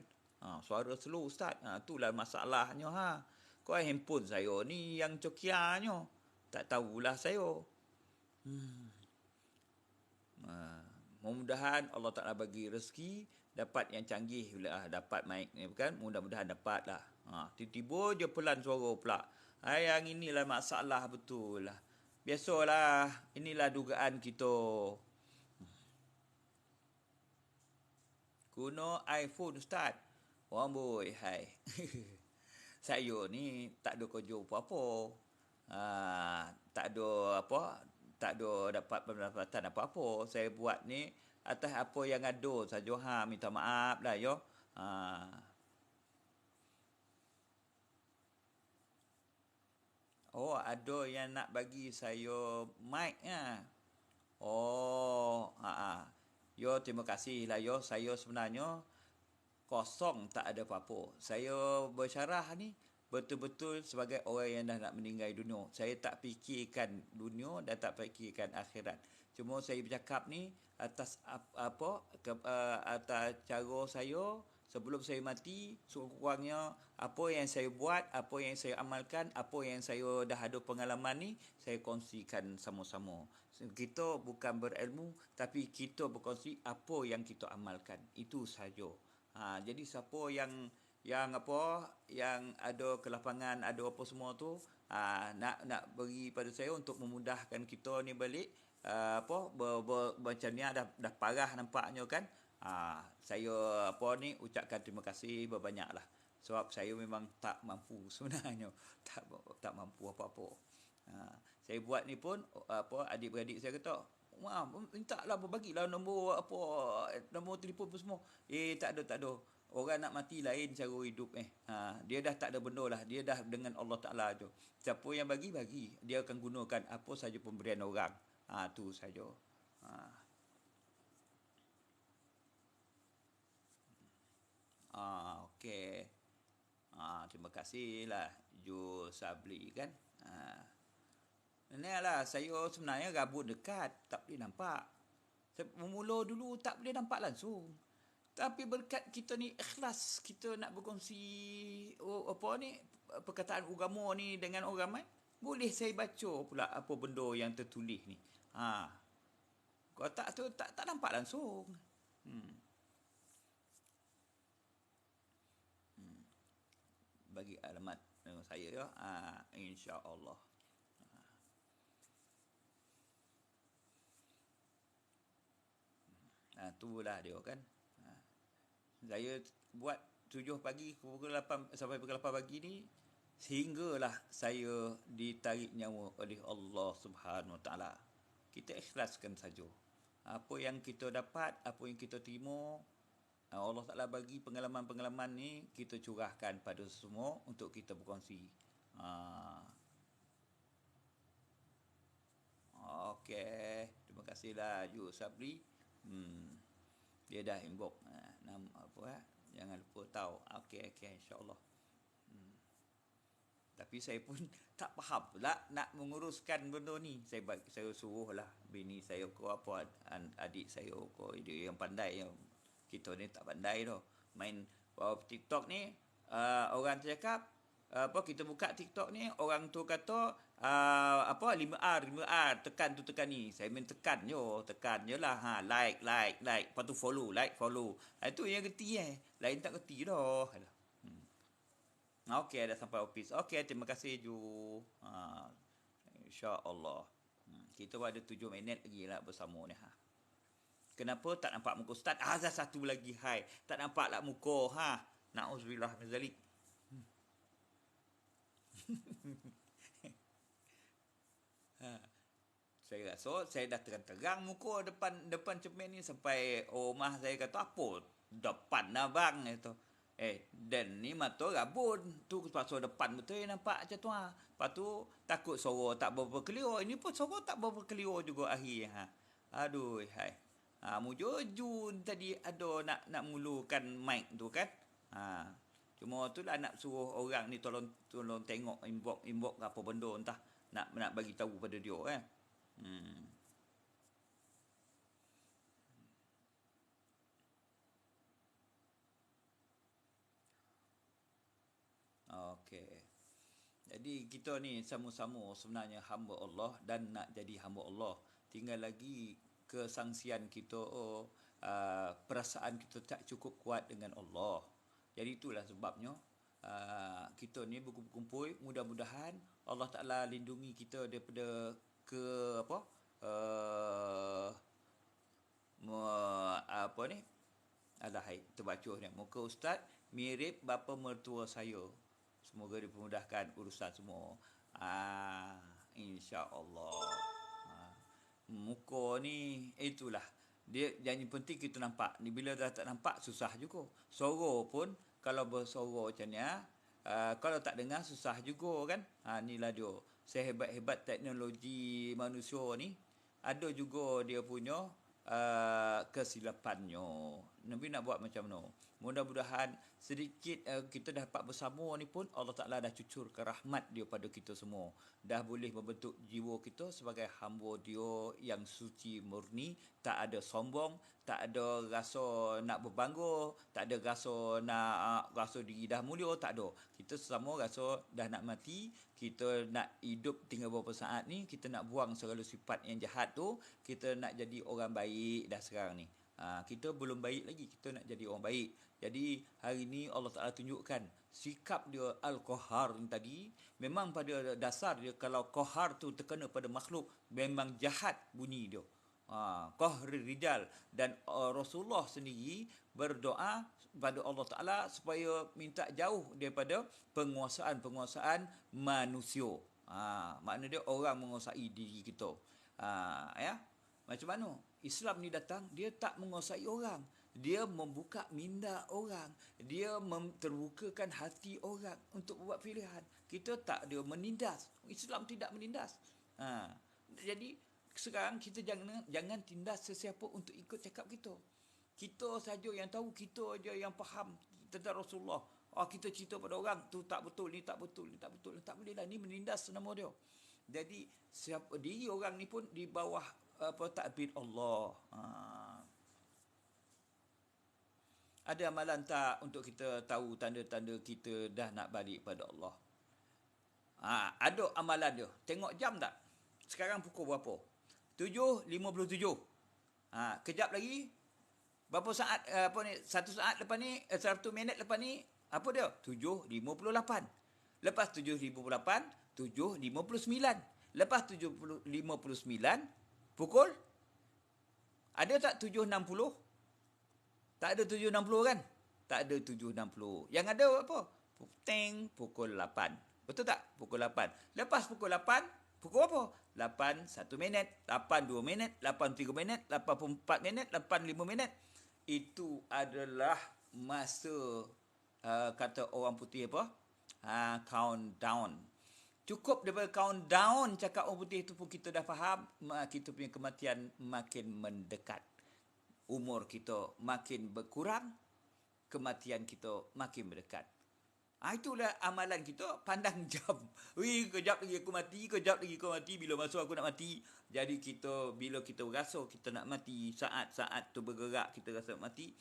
Suara slow Ustaz. Itulah masalahnya. Kau handphone saya ni yang cokianya. Tak tahulah saya. Mudah-mudahan Allah Ta'ala bagi rezeki, dapat yang canggih pula, dapat mic ni kan. Mudah-mudahan dapat lah. Tiba-tiba je pelan suara pula. Yang inilah masalah betul lah. Biasalah, inilah dugaan kita. Guna iPhone Ustaz. Boy, hai. Saya ni tak ada kerja apa-apa. Tak ada apa, tak ada dapat pendapatan apa-apa. Saya buat ni atas apa yang ada saja. Minta maaf lah yo. Oh, ada yang nak bagi saya mic . Oh, yo, terima kasih lah yo. Saya sebenarnya kosong, tak ada apa-apa. Saya bersyarah ni betul-betul sebagai orang yang dah nak meninggal dunia. Saya tak fikirkan dunia dan tak fikirkan akhirat. Cuma saya bercakap ni atas atas cara saya sebelum saya mati, sekurang-kurangnya apa yang saya buat, apa yang saya amalkan, apa yang saya dah ada pengalaman ni, saya kongsikan sama-sama. Kita bukan berilmu, tapi kita berkongsi apa yang kita amalkan. Itu saja. Jadi siapa yang ada kelapangan, ada apa semua tu, nak beri pada saya untuk memudahkan kita ni balik, macam ni dah parah nampaknya kan. Saya ucapkan terima kasih berbanyaklah. Sebab saya memang tak mampu sebenarnya. Tak mampu apa-apa. Saya buat ni pun adik-beradik saya kata, minta lah, bagilah nombor telefon pun semua. Tak ada. Orang nak mati lain cara hidup dia dah tak ada benda lah. Dia dah dengan Allah Ta'ala je. Siapa yang bagi. Dia akan gunakan apa saja pemberian orang. Tu saja. Okey. Terima kasihlah Ju Sabli kan. Ini lah, saya sebenarnya gabung dekat, tak boleh nampak. Saya memula dulu tak boleh nampak langsung. Tapi berkat kita ni ikhlas, kita nak berkongsi perkataan agama ni dengan orang ramai, boleh saya baca pula apa benda yang tertulis ni. Kalau tak tu tak nampak langsung. Bagi alamat saya ya, insya-Allah. Itulah dia kan. Saya buat 7 pagi pukul 8 sampai pukul 8 pagi ni, sehinggalah saya ditarik nyawa oleh Allah Subhanahu Wa Taala. Kita ikhlaskan saja. Apa yang kita dapat, apa yang kita terima, Allah Ta'ala bagi pengalaman-pengalaman ni, kita curahkan pada semua untuk kita berkongsi. Okey, terima kasihlah Ju Sabri. Dia dah inbox nama jangan lupa tahu. Okey, insya-Allah. Tapi saya pun tak faham pula nak menguruskan benda ni. Saya suruhlah bini saya adik saya dia yang pandai. Kita ni tak pandai dah. Main TikTok ni, orang cakap kita buka TikTok ni, orang tu kata 5R tekan ni. Saya main tekan je lah. Like lepas tu follow. Itu yang reti lain tak reti dah. Okey, dah sampai office. Okey, terima kasih Ju. InsyaAllah. Kita ada 7 minit lagi lah bersama ni. Kenapa tak nampak muka Ustaz? Azaz satu lagi, hai. Tak nampak lah muka, Na'udzubillah min zalik. Saya rasa saya dah terang-terang muka depan cermin ni sampai rumah saya kata apa depan abang itu. Dan ni mata rabun tu pasal depan betul nampak macam tu. Lepas tu takut suara tak berapa clear. Ini pun suara tak berapa clear juga akhir. Aduh, hai. Mujur tadi ada nak mulakan mic tu kan. Cuma tu lah nak suruh orang ni tolong tengok inbox apa benda entah nak bagi tahu pada dia kan. Okey. Jadi kita ni sama-sama sebenarnya hamba Allah dan nak jadi hamba Allah. Tinggal lagi kesangsian kita, perasaan kita tak cukup kuat dengan Allah. Jadi itulah sebabnya kita ni berkumpul, mudah-mudahan Allah Ta'ala lindungi kita daripada apa ni? Alahai, terbaca ni. Muka Ustaz mirip bapa mertua saya. Semoga dipermudahkan urusan semua. InsyaAllah. Muka ni, itulah. Dia yang penting kita nampak. Ni bila dah tak nampak, susah juga. Suara pun, kalau bersuara macam ni, kalau tak dengar, susah juga kan. Inilah dia. Sehebat-hebat teknologi manusia ni, ada juga dia punya kesilapannya. Nabi nak buat macam mana? Mudah-mudahan sedikit kita dapat bersama ni pun Allah Ta'ala dah cucurkan rahmat dia pada kita semua. Dah boleh membentuk jiwa kita sebagai hamba dia yang suci murni. Tak ada sombong, tak ada rasa nak berbangga, tak ada rasa diri dah mulia, tak ada. Kita sesama rasa dah nak mati, kita nak hidup tinggal beberapa saat ni, kita nak buang segala sifat yang jahat tu, kita nak jadi orang baik dah sekarang ni. Kita belum baik lagi, kita nak jadi orang baik. Jadi hari ni Allah Ta'ala tunjukkan sikap dia Al-Qahar tadi. Memang pada dasar dia, kalau Qahar tu terkena pada makhluk, memang jahat bunyi dia. Qahri rijal. Dan Rasulullah sendiri berdoa pada Allah Ta'ala supaya minta jauh daripada penguasaan manusia. Makna dia orang menguasai diri kita. Macam mana? Islam ni datang, dia tak menguasai orang. Dia membuka minda orang. Dia terbukakan hati orang untuk buat pilihan. Kita tak, dia menindas. Islam tidak menindas. Jadi sekarang kita jangan tindas sesiapa untuk ikut cakap kita. Kita saja yang tahu, kita aja yang faham tentang Rasulullah. Kita cerita pada orang tu tak betul, ni tak betul, ni tak betul. Tak boleh lah, ni menindas nama dia. Jadi diri orang ni pun di bawah takbir Allah. Ada amalan tak untuk kita tahu tanda-tanda kita dah nak balik pada Allah? Ada amalan dia. Tengok jam tak? Sekarang pukul berapa? 7.57. Kejap lagi berapa saat 1 saat lepas ni, 1 minit lepas ni, apa dia? 7.58. Lepas 7.58, 7.59. Lepas 7.59 pukul ada tak 7.60? Tak ada 7.60 kan? Tak ada 7.60. Yang ada apa? Pukul 8. Betul tak? Pukul 8. Lepas pukul 8, pukul apa? 8 1 minit, 8 2 minit, 8 3 minit, 84 minit, 85 minit. Itu adalah masa kata orang putih apa? Countdown. Cukup daripada countdown cakap orang putih itu pun kita dah faham, kita punya kematian makin mendekat. Umur kita makin berkurang, kematian kita makin mendekat. Itulah amalan kita, pandang jam. Kejap lagi aku mati, kejap lagi aku mati, bila masa aku nak mati. Jadi bila kita rasa kita nak mati, saat-saat tu bergerak kita rasa nak mati,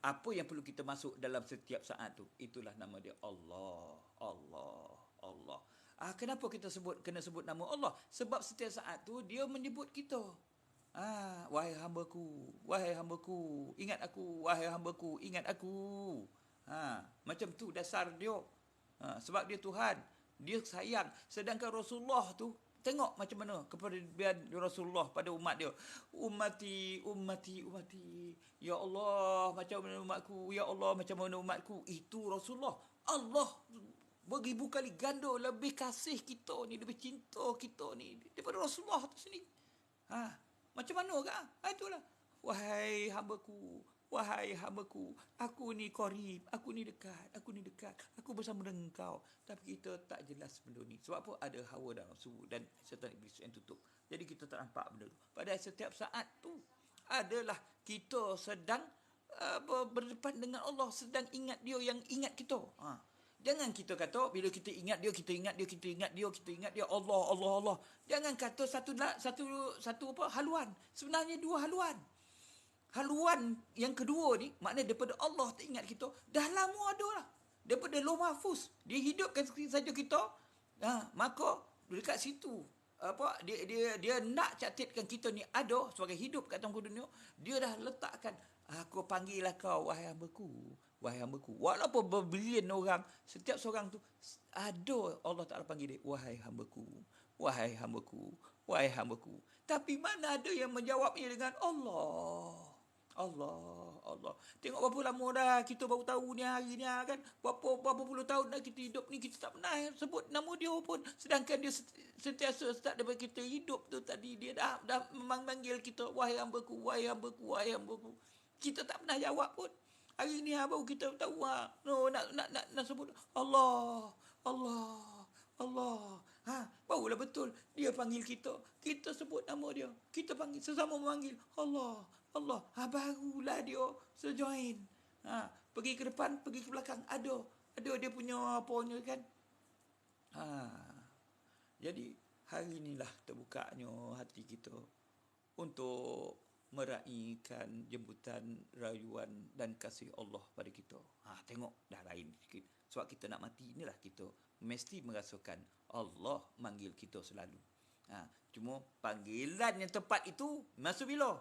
apa yang perlu kita masuk dalam setiap saat tu? Itulah nama dia Allah. Allah. Allah. Kenapa kita kena sebut nama Allah? Sebab setiap saat tu dia menyebut kita. Wahai hambaku, wahai hambaku, ingat aku, wahai hambaku, ingat aku. Macam tu dasar dia. Sebab dia Tuhan, dia sayang. Sedangkan Rasulullah tu Tengok macam mana kepedulian Rasulullah pada umat dia. Ummati, ummati, ummati. Ya Allah, macam mana umatku? Ya Allah, macam mana umatku? Itu Rasulullah. Allah beribu kali ganda lebih kasih kita ni, lebih cinta kita ni daripada Rasulullah tu sendiri. Macam mana kan? Itulah. Wahai hambaku, wahai hambaku, aku ni qarib, aku ni dekat, aku bersama dengan engkau. Tapi kita tak jelas benda ni. Sebab apa? Ada hawa dan nafsu dan syaitan iblis yang tutup. Jadi kita tak nampak benda tu. Padahal setiap saat tu adalah kita sedang berdepan dengan Allah, sedang ingat dia yang ingat kita. Jangan kita kata bila kita ingat dia, Allah, Allah, Allah. Jangan kata satu haluan. Sebenarnya dua haluan. Haluan yang kedua ni, maknanya daripada Allah tak ingat kita, dah lama ada lah. Daripada Lauh Mahfuz, dia hidupkan saja kita. Maka dekat situ, dia nak catatkan kita ni ada sebagai hidup kat tengah dunia. Dia dah letakkan, aku panggillah kau wahai hambaku, wahai hambaku. Walaupun berbilion orang, setiap seorang tu ada Allah Ta'ala panggil dia wahai hambaku, wahai hambaku, wahai hambaku. Tapi mana ada yang menjawabnya dengan Allah, Allah, Allah. Tengok berapa lama dah kita baru tahu ni hari ni kan. Berapa puluh tahun dah kita hidup ni, kita tak pernah sebut nama dia pun. Sedangkan dia sentiasa start daripada kita hidup tu tadi, dia dah memanggil kita wahai hambaku, wahai hambaku, wahai hambaku. Kita tak pernah jawab pun. Hari ni baru kita tahu nak sebut Allah, Allah, Allah. Barulah betul dia panggil kita. Kita sebut nama dia. Kita panggil, sesama memanggil Allah, Allah. Barulah dia sejoin. Pergi ke depan, pergi ke belakang. Ada dia punya apanya kan. Jadi hari inilah terbukanya hati kita untuk meraihkan jemputan, rayuan dan kasih Allah pada kita. Tengok dah lain sikit. Sebab kita nak mati inilah kita mesti merasakan Allah manggil kita selalu. Cuma panggilan yang tepat itu masa bila?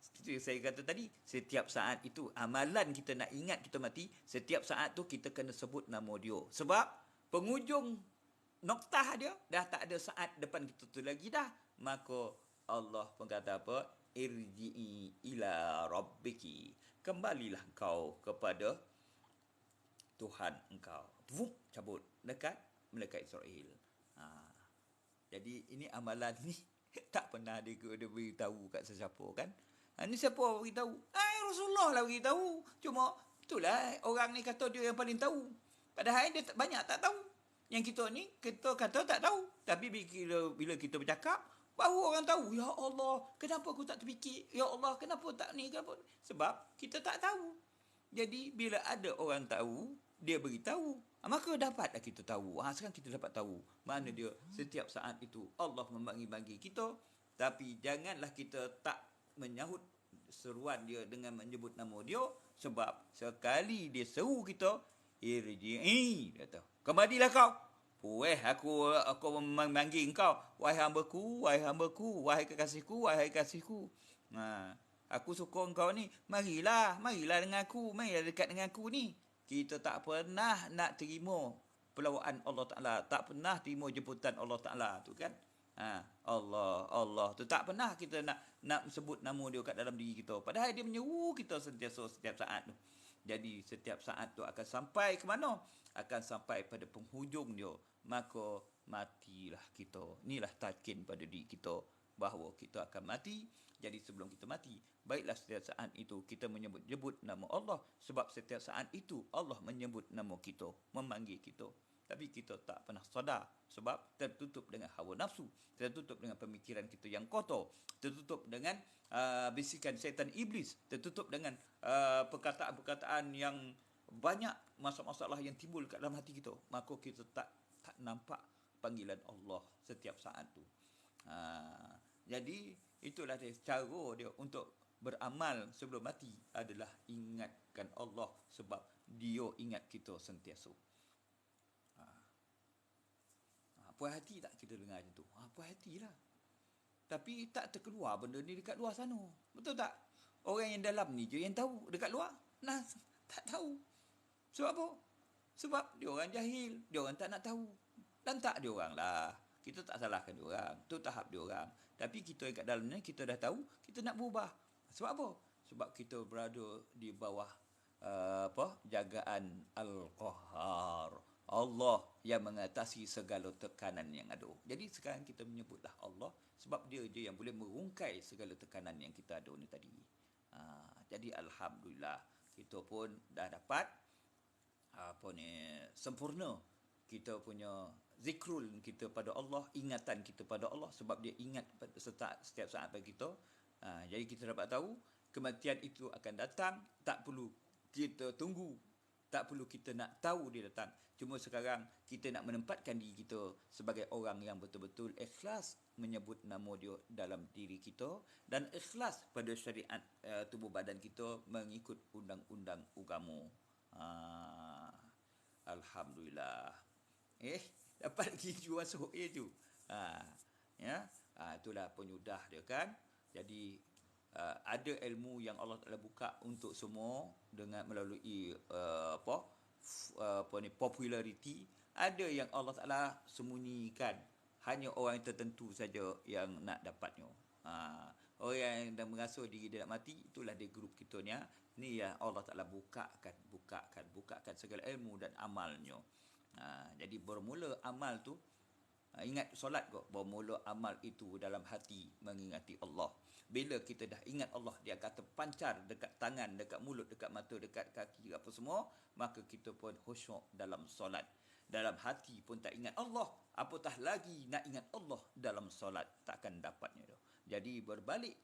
Seperti saya kata tadi, setiap saat itu amalan kita nak ingat kita mati, setiap saat tu kita kena sebut nama dia. Sebab penghujung noktah dia dah tak ada saat depan kita tu lagi dah. Maka Allah pun kata apa? Irji'i ila rabbiki. Kembalilah kau kepada Tuhan engkau. Cabut dekat malaikat Israel. Jadi ini amalan ni tak pernah dia beritahu kat sesiapa kan. Ni siapa beritahu? Rasulullah lah beritahu. Cuma itulah orang ni kata dia yang paling tahu. Padahal dia banyak tak tahu. Yang kita ni kita kata tak tahu. Tapi bila kita bercakap, baru orang tahu. Ya Allah, kenapa aku tak terfikir? Ya Allah, kenapa tak ni? Kenapa? Sebab kita tak tahu. Jadi bila ada orang tahu, dia beritahu, maka dapatlah kita tahu. Sekarang kita dapat tahu mana dia setiap saat itu Allah membagi-bagi kita. Tapi janganlah kita tak menyahut seruan dia dengan menyebut nama dia. Sebab sekali dia seru kita, irji'i, kata, kembalilah kau. Aku memanggil engkau, wahai hambaku, wahai hambaku, wahai kekasihku, wahai kekasihku. Aku suka engkau ni, marilah dengan aku, marilah dekat dengan aku ni. Kita tak pernah nak terima pelawaan Allah Ta'ala, tak pernah terima jemputan Allah Ta'ala tu kan. Allah tu tak pernah kita nak sebut nama dia kat dalam diri kita. Padahal dia menyeru kita sentiasa setiap saat tu. Jadi setiap saat tu akan sampai ke mana? Akan sampai pada penghujung dia. Maka matilah kita. Inilah talqin pada diri kita bahawa kita akan mati. Jadi sebelum kita mati, baiklah setiap saat itu kita menyebut nama Allah. Sebab setiap saat itu Allah menyebut nama kita, memanggil kita. Tapi kita tak pernah sadar. Sebab tertutup dengan hawa nafsu, tertutup dengan pemikiran kita yang kotor, tertutup dengan bisikan syaitan iblis, tertutup dengan perkataan-perkataan yang banyak masalah-masalah yang timbul kat dalam hati kita. Maka kita tak nampak panggilan Allah setiap saat tu. Jadi itulah dia, cara dia untuk beramal sebelum mati adalah ingatkan Allah. Sebab dia ingat kita sentiasa. Puas hati tak kita dengar macam tu? Puas hatilah. Tapi tak terkeluar benda ni dekat luar sana. Betul tak? Orang yang dalam ni je yang tahu. Dekat luar, tak tahu. Sebab apa? Sebab dia orang jahil. Dia orang tak nak tahu. Dan tak dia orang lah. Kita tak salahkan dia orang. Tu tahap dia orang. Tapi kita kat dalamnya kita dah tahu kita nak berubah. Sebab apa? Sebab kita berada di bawah jagaan Al-Qahhar. Allah yang mengatasi segala tekanan yang ada. Jadi sekarang kita menyebutlah Allah sebab dia je yang boleh merungkai segala tekanan yang kita ada ni tadi. Jadi alhamdulillah kita pun dah dapat sempurna kita punya zikrul kita pada Allah, ingatan kita pada Allah sebab dia ingat setiap saat bagi kita. Jadi kita dapat tahu kematian itu akan datang, tak perlu kita tunggu, tak perlu kita nak tahu dia datang. Cuma sekarang kita nak menempatkan diri kita sebagai orang yang betul-betul ikhlas menyebut nama dia dalam diri kita dan ikhlas pada syariat tubuh badan kita mengikut undang-undang agama. Alhamdulillah. Dapat lagi jual masuk tu. Itulah penyudah dia kan. Jadi ada ilmu yang Allah Taala buka untuk semua dengan melalui populariti. Ada yang Allah Taala sembunyikan, hanya orang yang tertentu saja yang nak dapatnya. Orang yang dah merasa diri dia nak mati, itulah dia grup kita ni. Ni yang Allah Taala bukakan segala ilmu dan amalnya. Jadi bermula amal tu, ingat solat kok, bermula amal itu dalam hati mengingati Allah. Bila kita dah ingat Allah, dia akan terpancar dekat tangan, dekat mulut, dekat mata, dekat kaki, apa semua, maka kita pun khusyuk dalam solat. Dalam hati pun tak ingat Allah, apatah lagi nak ingat Allah dalam solat, takkan dapatnya tu. Jadi berbalik,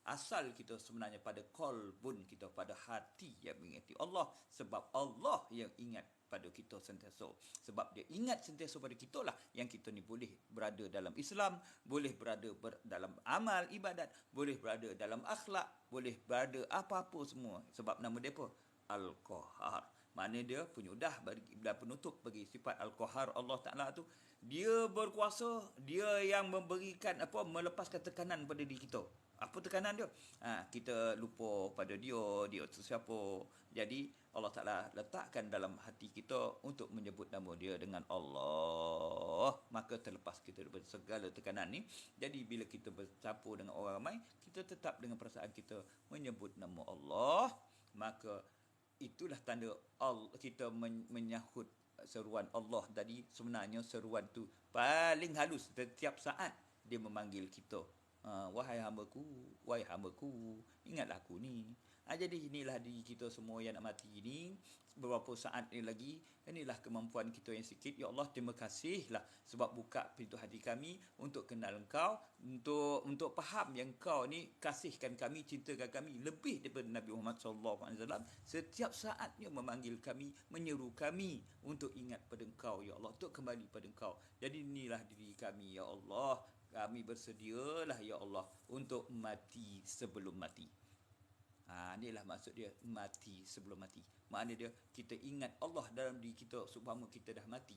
asal kita sebenarnya pada qalbun kita, pada hati yang mengingati Allah, sebab Allah yang ingat pada kita sentiasa. Sebab dia ingat sentiasa pada kita lah yang kita ni boleh berada dalam Islam, boleh berada dalam amal ibadat, boleh berada dalam akhlak, boleh berada apa-apa semua. Sebab nama dia apa? Al-Qahhar. Mana dia penyudah dan penutup bagi sifat Al-Qahhar Allah Ta'ala tu. Dia berkuasa, dia yang memberikan melepaskan tekanan pada diri kita. Apa tekanan dia? Kita lupa pada dia tu siapa. Jadi Allah Ta'ala letakkan dalam hati kita untuk menyebut nama dia dengan Allah. Maka terlepas kita daripada segala tekanan ni. Jadi bila kita bercampur dengan orang ramai, kita tetap dengan perasaan kita menyebut nama Allah. Maka itulah tanda kita menyahut seruan Allah tadi. Sebenarnya seruan tu paling halus. Setiap saat dia memanggil kita. Wahai hambaku, ingatlah aku ni. Jadi inilah diri kita semua yang nak mati ni. Beberapa saat ni lagi, inilah kemampuan kita yang sikit. Ya Allah, terima kasihlah sebab buka pintu hati kami untuk kenal Engkau, untuk faham yang Engkau ni kasihkan kami, cintakan kami lebih daripada Nabi Muhammad SAW. Setiap saatnya memanggil kami, menyeru kami untuk ingat pada Engkau, ya Allah, untuk kembali pada Engkau. Jadi inilah diri kami, ya Allah. Kami bersedialah, ya Allah, untuk mati sebelum mati. Inilah maksud dia, mati sebelum mati. Makna dia, kita ingat Allah dalam diri kita seumpama kita dah mati.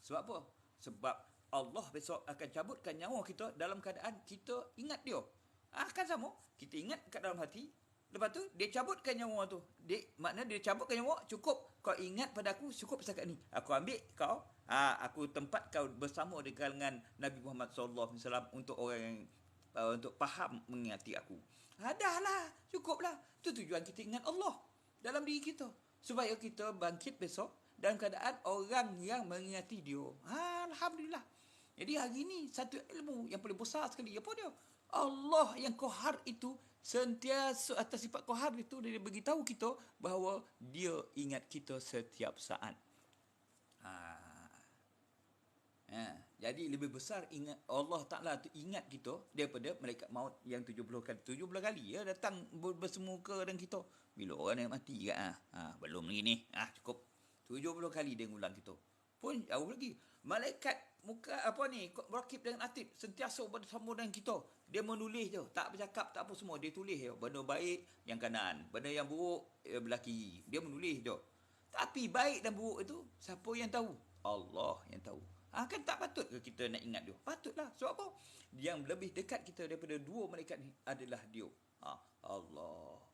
Sebab apa? Sebab Allah besok akan cabutkan nyawa kita dalam keadaan kita ingat dia. Kan sama, kita ingat kat dalam hati. Lepas tu, dia cabutkan nyawa tu. Makna dia cabutkan nyawa, cukup kau ingat pada aku, cukup setakat ni. Aku ambil kau, aku tempat kau bersama di kalangan Nabi Muhammad SAW untuk orang yang untuk faham mengingati aku. Dahlah, cukuplah. Itu tujuan kita ingat Allah dalam diri kita. Supaya kita bangkit besok dalam keadaan orang yang mengingati dia. Alhamdulillah. Jadi hari ini satu ilmu yang paling besar sekali. Apa dia? Allah yang Qahhar itu sentiasa atas sifat Qahhar itu, dia beritahu kita bahawa dia ingat kita setiap saat. Jadi lebih besar ingat Allah Ta'ala tu ingat kita daripada malaikat maut yang 70 kali. 70 kali ya datang bersemuka dengan kita. Bila orang nak mati kan? Belum lagi ni. Cukup. 70 kali dia ngulang kita. Pun jauh lagi. Malaikat berakib dengan atib, sentiasa bersama dengan kita. Dia menulis je, tak bercakap, tak apa semua. Dia tulis je. Benda baik yang kanan, benda yang buruk belah kiri. Dia menulis je. Tapi baik dan buruk itu, siapa yang tahu? Allah yang tahu. Kan tak patut ke kita nak ingat dia? Patutlah. Sebab apa? Yang lebih dekat kita daripada dua malaikat ni adalah dia.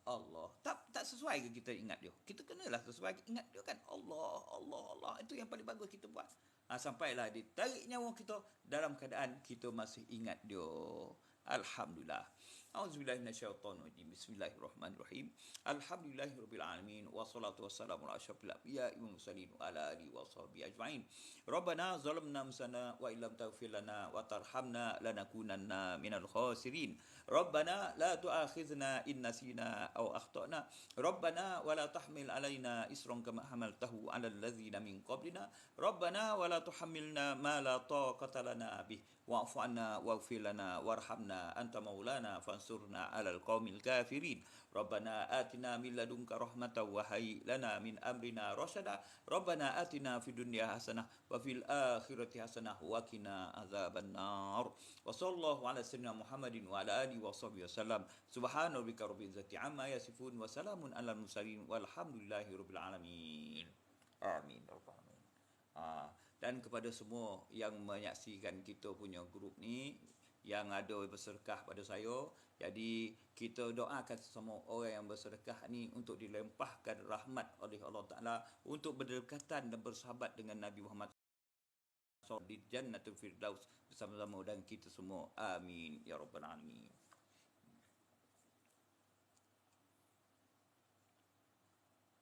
Allah. Tak sesuai ke kita ingat dia? Kita kenalah sesuai ingat dia kan? Allah. Itu yang paling bagus kita buat. Sampailah ditarik nyawa kita dalam keadaan kita masih ingat dia. Alhamdulillah. Auzubillahi minasyaitonir rajim. Bismillahirrahmanirrahim. Alhamdulillahirabbil alamin wassalatu wassalamu ala asyrafil anbiya'i wal mursalin wa ala alihi washabihi ajmain. Rabbana zalamna anfusana wa illam taghfir lana wa tarhamna lanakunanna minal khasirin. Rabbana la tu'akhidhna in nasina aw akhtana. Rabbana wa la tahmil alaina isran kama hamaltahu 'alal ladzina min qablina. Rabbana wa la tuhammilna ma la taqata lana bih wa'fu 'anna waghfir lana warhamna anta maulana fansurna 'alal qaumil kafirin. Rabbana atina min ladunka rahmatan wa hayyi lana min amrina rasyada. Rabbana atina fid dunya hasanah wa fil akhirati hasanah wa qina azabannar. Wa sallallahu ala sayyidina Muhammadin wa ala alihi wa sahbihi wasallam. Subhana rabbika rabbil izzati amma yasifun wa salamun alal mursalin walhamdulillahi rabbil alamin. Amin. Dan kepada semua yang menyaksikan kita punya grup ni, yang ada bersedekah pada saya, jadi kita doakan semua orang yang bersedekah ni untuk dilempahkan rahmat oleh Allah Ta'ala, untuk berdekatan dan bersahabat dengan Nabi Muhammad di Jannatul Firdaus bersama-sama dengan kita semua. Amin ya rabbal alamin.